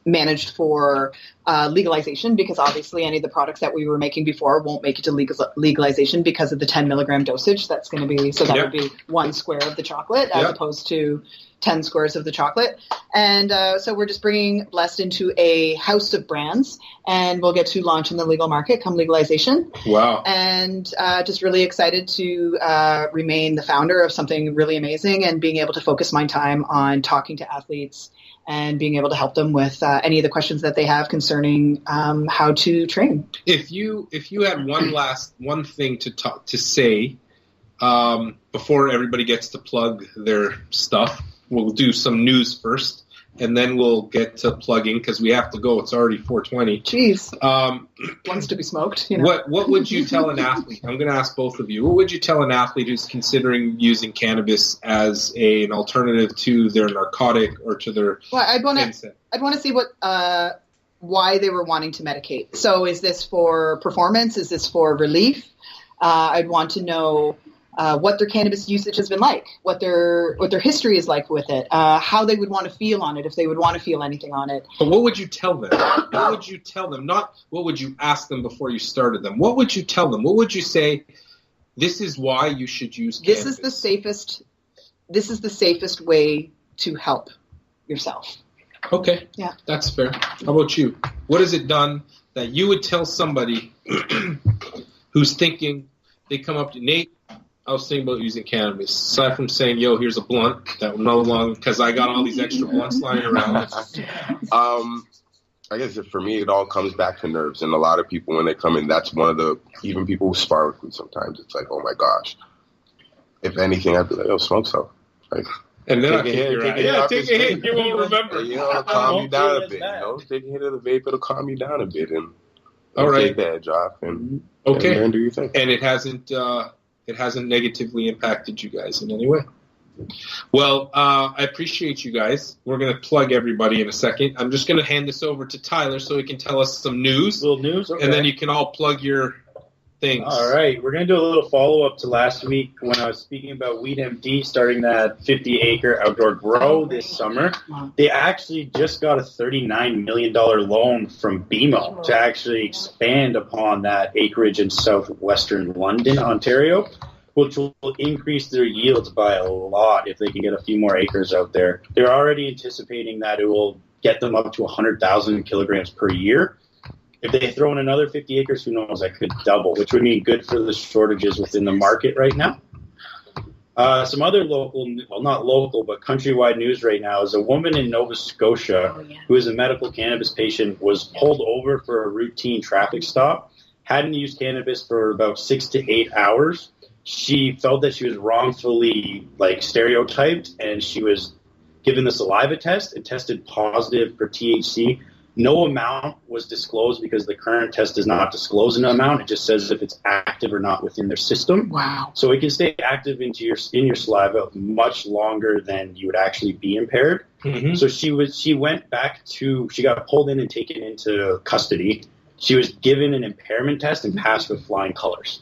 managed for legalization, because obviously any of the products that we were making before won't make it to legalization because of the 10 milligram dosage. That's going to be, so that would be 1 square of the chocolate as opposed to 10 squares of the chocolate. And so we're just bringing Blessed into a house of brands, and we'll get to launch in the legal market come legalization. Wow. And just really excited to remain the founder of something really amazing, and being able to focus my time on talking to athletes and being able to help them with any of the questions that they have concerning how to train. If you had one thing to say before everybody gets to plug their stuff, we'll do some news first, and then we'll get to plugging because we have to go. It's already 4:20. Jeez. Wants to be smoked. You know? What would you tell an athlete? I'm going to ask both of you. What would you tell an athlete who's considering using cannabis as an alternative to their narcotic or to their? Well, I'd want to see what why they were wanting to medicate. So, is this for performance? Is this for relief? I'd want to know what their cannabis usage has been like, what their history is like with it, how they would want to feel on it, if they would want to feel anything on it. But what would you tell them? What would you tell them? Not what would you ask them before you started them. What would you tell them? What would you say? This is why you should use cannabis. This is the safest way to help yourself. Okay. Yeah. That's fair. How about you? What has it done that you would tell somebody who's thinking, they come up to Nate, I was thinking about using cannabis. Aside from saying, yo, here's a blunt that will no longer, because I got all these extra blunts lying around. I guess for me, it all comes back to nerves. And a lot of people, when they come in, that's one of the, even people who spar with me sometimes, it's like, oh my gosh. If anything, I'd be like, yo, smoke some. Like, and then take a hit. You won't remember. It'll calm you down a bit. Take a hit of the vape, it'll calm you down a bit. And all right. Take the edge off and do your thing. And it hasn't negatively impacted you guys in any way. Well, I appreciate you guys. We're going to plug everybody in a second. I'm just going to hand this over to Tyler so he can tell us some news. A little news, okay. And then you can all plug your things. All right. We're going to do a little follow-up to last week when I was speaking about Weed MD starting that 50-acre outdoor grow this summer. They actually just got a $39 million loan from BMO to actually expand upon that acreage in southwestern London, Ontario, which will increase their yields by a lot if they can get a few more acres out there. They're already anticipating that it will get them up to 100,000 kilograms per year. If they throw in another 50 acres, who knows, that could double, which would mean good for the shortages within the market right now. Some other local, well, not local, but countrywide news right now is a woman in Nova Scotia who is a medical cannabis patient was pulled over for a routine traffic stop, hadn't used cannabis for about 6 to 8 hours. She felt that she was wrongfully stereotyped, and she was given the saliva test and tested positive for THC. No amount was disclosed because the current test does not disclose an amount. It just says if it's active or not within their system. Wow. So it can stay active in your saliva much longer than you would actually be impaired. Mm-hmm. So she got pulled in and taken into custody. She was given an impairment test and passed with flying colors.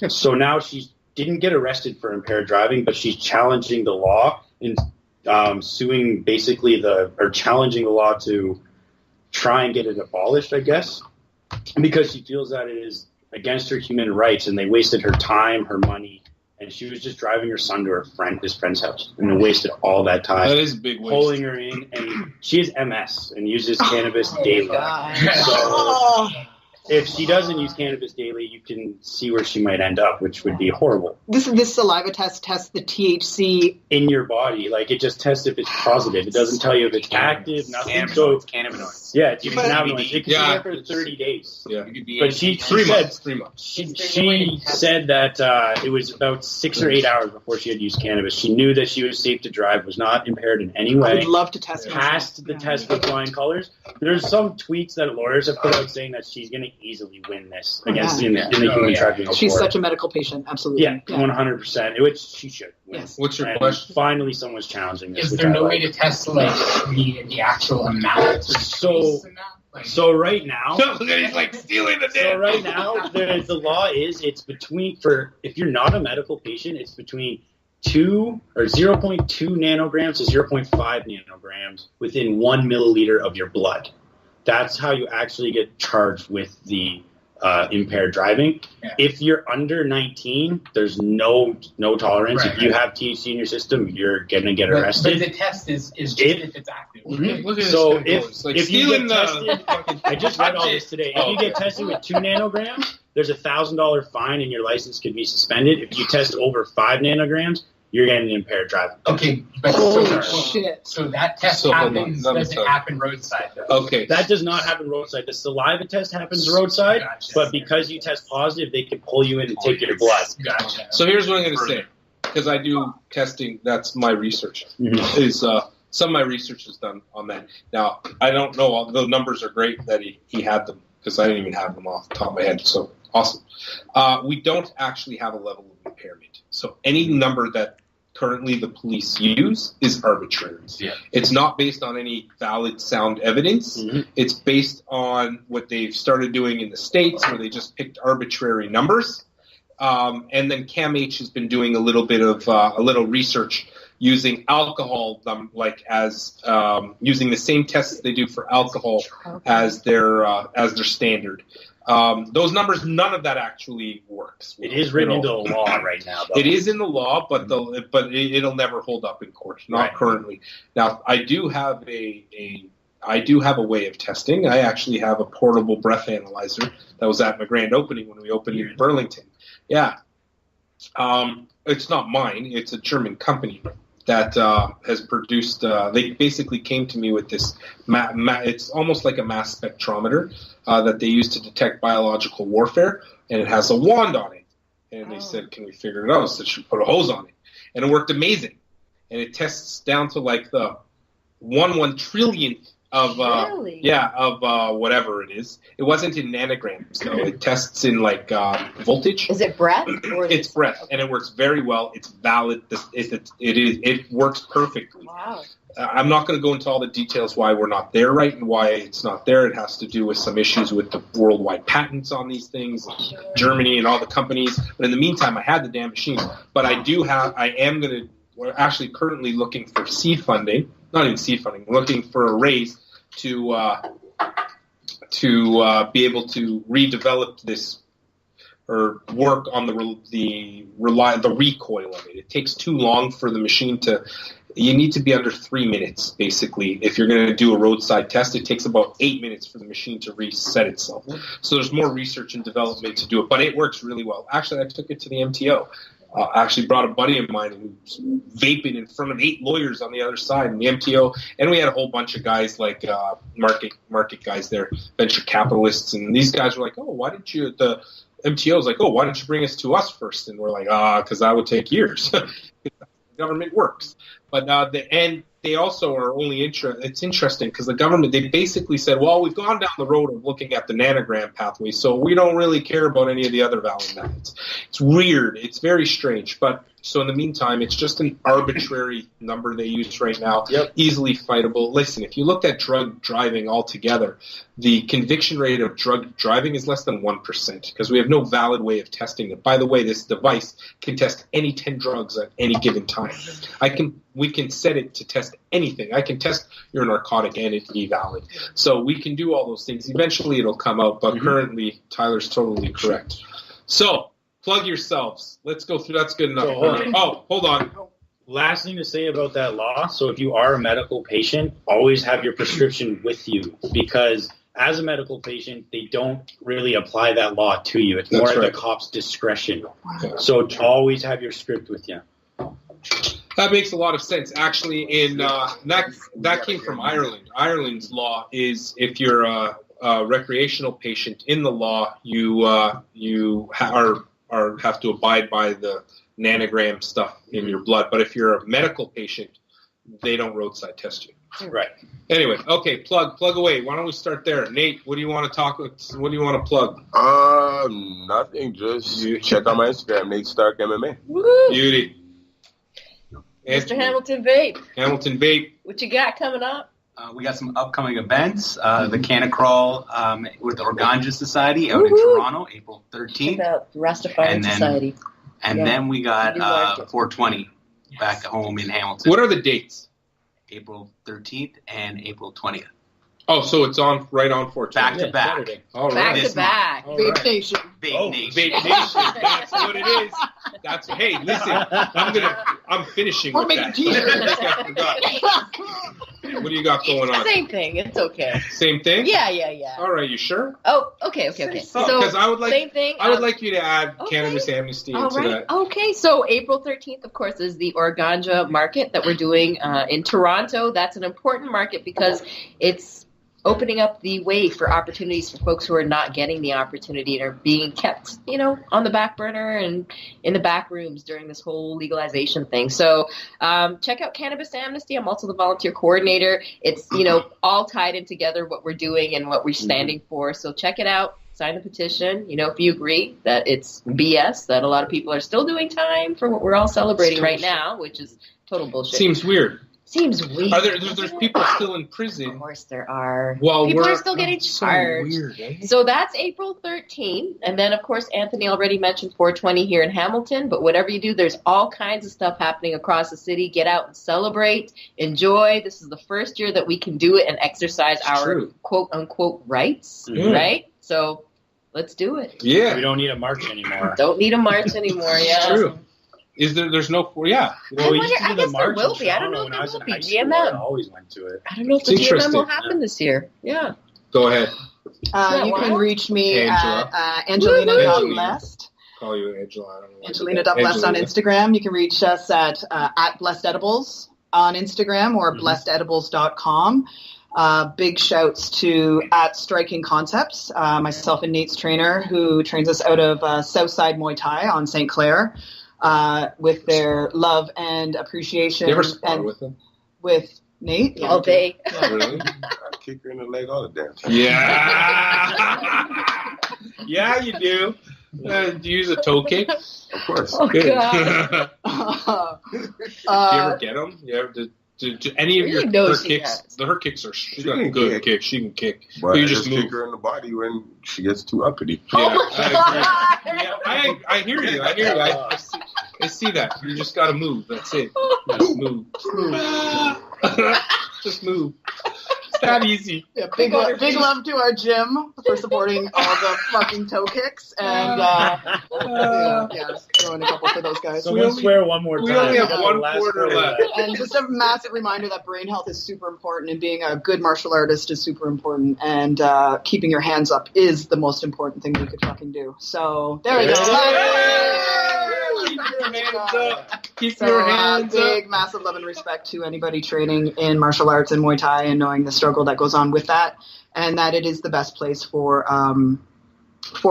So now she didn't get arrested for impaired driving, but she's challenging the law and challenging the law to try and get it abolished, I guess, because she feels that it is against her human rights and they wasted her time, her money, and she was just driving her son to his friend's house and they wasted all that time. That is a big waste. Pulling her in, and she has MS and uses cannabis daily. God. So if she doesn't use cannabis daily, you can see where she might end up, which would be horrible. This saliva test tests the THC in your body. It just tests if it's positive. It doesn't tell you if it's active, nothing. So it's cannabinoids. Yeah, it's But- cannabinoids. It can Yeah. be there for 30 days. Yeah. But she 3 said months. 3 months. she said that it was about 6 or 8 hours before she had used cannabis. She knew that she was safe to drive, was not impaired in any I way. would love to test Passed the myself. test with flying colors. There's some tweets that lawyers have put out saying that she's going to easily win this against in the human trafficking. She's court. such a medical patient, absolutely. Yeah, 100%. Which she should win. Yes. What's your And question? finally, someone's challenging this. Is which there I no like. way to test like the actual amount? So right now, He's like stealing the So damn. right now, the law is it's between if you're not a medical patient, it's between 2 or 0.2 nanograms to 0.5 nanograms within 1 milliliter of your blood. That's how you actually get charged with the impaired driving. Yeah. If you're under 19, there's no tolerance. Right, if you have THC in your system, you're gonna get arrested. But the test is just if it's active. Look at So this guy. It's like if you stealing get the tested, fucking. I just read all this today. If you get tested with 2 nanograms, there's a $1,000 fine and your license could be suspended. If you test over 5 nanograms, you're getting impaired driving. Okay, but Holy shit. so that test So, hold on. happens. Let me Does it start. happen roadside though? Okay. That does not happen roadside. The saliva test happens roadside, Gotcha. but because you test positive, they can pull you in and take your blood. Gotcha. So here's what I'm going to say, because I do testing. That's my research. Mhm. Is some of my research is done on that. Now I don't know. All the numbers are great that he had them, because I didn't even have them off the top of my head. So awesome. We don't actually have a level of impairment. So any number that currently the police use is arbitrary. Yeah. It's not based on any valid sound evidence. Mhm. It's based on what they've started doing in the States, where they just picked arbitrary numbers. And then CAMH has been doing a little bit of a little research using alcohol, using the same tests they do for alcohol as their standard. Those numbers, none of that actually works. It is written at into all. the law right now, though. It is in the law, but it'll never hold up in court. Not Right. currently. Now, I do have a way of testing. I actually have a portable breath analyzer that was at my grand opening when we opened in Burlington. Yeah. It's not mine. It's a German company that has produced. They basically came to me with this. It's almost like a mass spectrometer that they use to detect biological warfare, and it has a wand on it. And they said, "Can we figure it out?" So she put a hose on it, and it worked amazing. And it tests down to like the 1 trillionth of Really? whatever it is. It wasn't in nanograms though. It tests in like voltage. Is it breath? Or is It's breath, and it works very well. It's valid. It works perfectly. Wow. I'm not going to go into all the details why we're not there right and why it's not there. It has to do with some issues with the worldwide patents on these things, and Germany and all the companies. But in the meantime, I had the damn machine. But we're actually currently looking for seed funding. Not even seed funding. We're looking for a raise to be able to redevelop this or work on the recoil of it. It takes too long for the machine to. You need to be under 3 minutes, basically. If you're going to do a roadside test, it takes about 8 minutes for the machine to reset itself. So there's more research and development to do it, but it works really well. Actually, I took it to the MTO. I actually brought a buddy of mine who was vaping in front of 8 lawyers on the other side in the MTO, and we had a whole bunch of guys like market guys there, venture capitalists, and these guys were like, "Oh, why didn't you?" The MTO was like, "Oh, why don't you bring us to us first?" And we're like, because that would take years. Government works, but they also are only it's interesting because the government, they basically said, well, we've gone down the road of looking at the nanogram pathway, so we don't really care about any of the other valid methods. It's weird. It's very strange. But so in the meantime, it's just an arbitrary number they use right now, easily fightable. Listen, if you looked at drug driving altogether, the conviction rate of drug driving is less than 1% because we have no valid way of testing it. By the way, this device can test any 10 drugs at any given time. We can set it to test anything. I can test your narcotic and it be valid. So we can do all those things. Eventually it'll come out, but currently Tyler's totally correct. So plug yourselves. Let's go through. That's good enough. Hold on. Last thing to say about that law. So if you are a medical patient, always have your prescription with you because as a medical patient, they don't really apply that law to you. It's more at the cop's discretion. So always have your script with you. That makes a lot of sense. Actually, in that came from Ireland. Ireland's law is if you're a recreational patient in the law, you have to abide by the nanogram stuff in your blood. But if you're a medical patient, they don't roadside test you. Right. Anyway, okay, plug away. Why don't we start there? Nate, what do you want to talk? What do you want to plug? Nothing. Just check out my Instagram, Nate Stark MMA. Woo! Beauty. Mr. Hamilton Vape. Hamilton Vape. What you got coming up? We got some upcoming events. The Canna Crawl with the Organja Society out in Toronto, April 13th. About the Rastafarian And then- Society. And Yeah. then we got You liked it. 420 back home in Hamilton. What are the dates? April 13th and April 20th. Oh, so it's on right on 14. Back to back. Saturday. All Back right. to back. All Vape right. Nation. Big Oh, nation. Vape Nation. That's what it is. That's hey, listen. I'm finishing We're with making that. t-shirts. I forgot. What do you got going on? Same thing. It's okay. Same thing? Yeah. All right, you sure? Oh, okay. So, Because I would like same thing. I would like you to add Okay. cannabis amnesty All into right. that. Okay. So April 13th, of course, is the Organja market that we're doing in Toronto. That's an important market because it's opening up the way for opportunities for folks who are not getting the opportunity and are being kept, on the back burner and in the back rooms during this whole legalization thing. So check out Cannabis Amnesty. I'm also the volunteer coordinator. It's, all tied in together what we're doing and what we're standing for. So check it out. Sign the petition. If you agree that it's BS, that a lot of people are still doing time for what we're all celebrating right now, which is total bullshit. Seems weird. Seems weird. Are there's people still in Of prison? course there are. Well, People we're are still getting so charged. weird, eh? So that's April 13th. And then, of course, Anthony already mentioned 420 here in Hamilton. But whatever you do, there's all kinds of stuff happening across the city. Get out and celebrate. Enjoy. This is the first year that we can do it and exercise our true. quote-unquote rights, Mhm. right? So let's do it. Yeah. We don't need a march anymore. Don't need a march anymore, yeah. True. Is there's no yeah. Well, we I used to wonder- I do the guess there march will in be. I don't know Toronto when I if was there in will high be. school. GMM. I always went to it. I don't know if the It's GMM will interesting. happen this year. Yeah. Go ahead. You can reach me Angela. at Angelina.Blessed. Call you Angela. I don't know. Angelina.Blessed on Instagram. You can reach us at Blessed Edibles on Instagram or blessededibles.com. Big shouts to at Striking Concepts, myself and Nate's trainer, who trains us out of Southside Muay Thai on St. Clair, with their love and appreciation. You ever spar and with them? with Nate? All day. Really? I kick her in the leg all the damn time. Yeah. Yeah, you do. Do you use a toe kick? Of course. Oh, Good. God. Do you ever get them? You ever do any of You your know her she kicks? has. Her kicks are she's She got can good kick. kicks. She can kick. But you I just just move. kick her in the body when she gets too uppity. Oh, my I agree. God. Yeah, I hear you. I hear you. I see that. You just got to move. That's it. Just move. Just move. It's not easy. Yeah, big love to our gym for supporting all the fucking toe kicks and throwing a couple for those guys. So we'll swear one more time. we only have The one last quarter left. And just a massive reminder that brain health is super important, and being a good martial artist is super important, and keeping your hands up is the most important thing you could fucking do. So there we go. Keep your hands up. Keep So your hands big, up. massive love and respect to anybody training in martial arts and Muay Thai and knowing the struggle that goes on with that, and that it is the best place for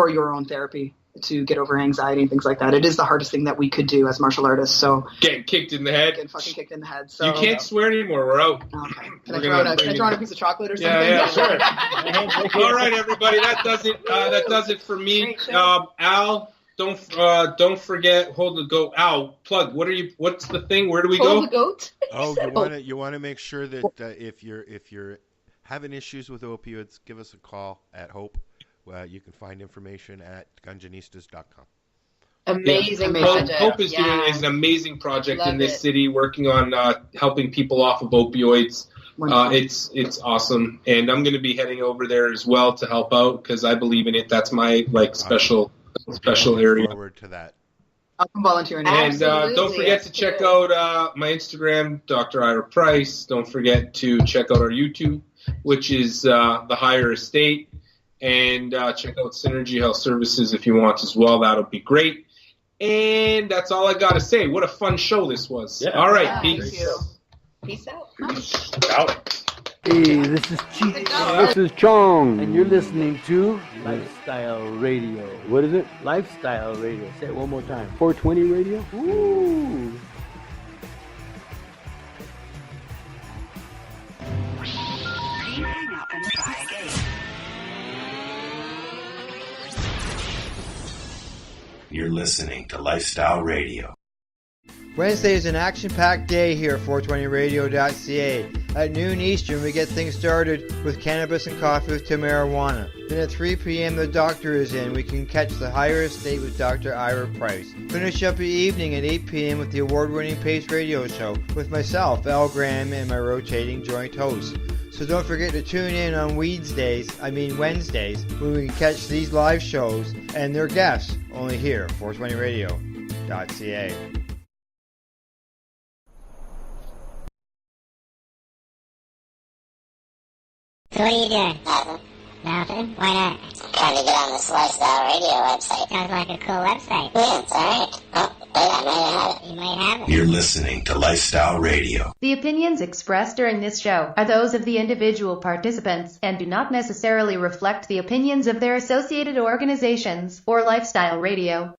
your own therapy to get over anxiety and things like that. It is the hardest thing that we could do as martial artists. So Getting kicked in the head. getting fucking kicked in the head. So You can't swear anymore. We're out. Okay. Can We're I throw in a piece of chocolate or something? Yeah, sure. All right, everybody. That does it. That does it for me. Al, don't forget. Al, plug. What's the thing? Where do we Hold go? the goat. Oh, you want to make sure that if you're having issues with opioids, give us a call at Hope. You can find information at gunjanistas.com. Amazing project. Hope is doing an amazing project Love in this it. city, working on helping people off of opioids. It's awesome, and I'm going to be heading over there as well to help out because I believe in it. That's my special area. Forward to that. I'll come volunteer in And Absolutely. don't forget to check out my Instagram, Dr. Ira Price. Don't forget to check out our YouTube, which is The Higher Estate. And check out Synergy Health Services if you want as well. That'll be great. And that's all I got to say. What a fun show this was. Yeah. All right, Yeah, peace. Peace out. Out. Hey, this is Cheech. This is Chong. And you're listening to Lifestyle Radio. What is it? Lifestyle Radio. Say it one more time. 420 Radio? Ooh. Hang up and try again. You're listening to Lifestyle Radio. Wednesday is an action-packed day here at 420radio.ca. At noon Eastern, we get things started with cannabis and coffee to marijuana. Then at 3 p.m., the doctor is in. We can catch the higher estate with Dr. Ira Price. Finish up the evening at 8 p.m. with the award-winning Pace Radio Show with myself, Al Graham, and my rotating joint hosts. So don't forget to tune in on Wednesdays, when we can catch these live shows and their guests only here at 420radio.ca. So what are you doing? Nothing. Nothing? Why not? Trying to get on this Lifestyle Radio website. Sounds like a cool website. Yeah, it's alright. Oh, I might have it. You might have it. You're listening to Lifestyle Radio. The opinions expressed during this show are those of the individual participants and do not necessarily reflect the opinions of their associated organizations or Lifestyle Radio.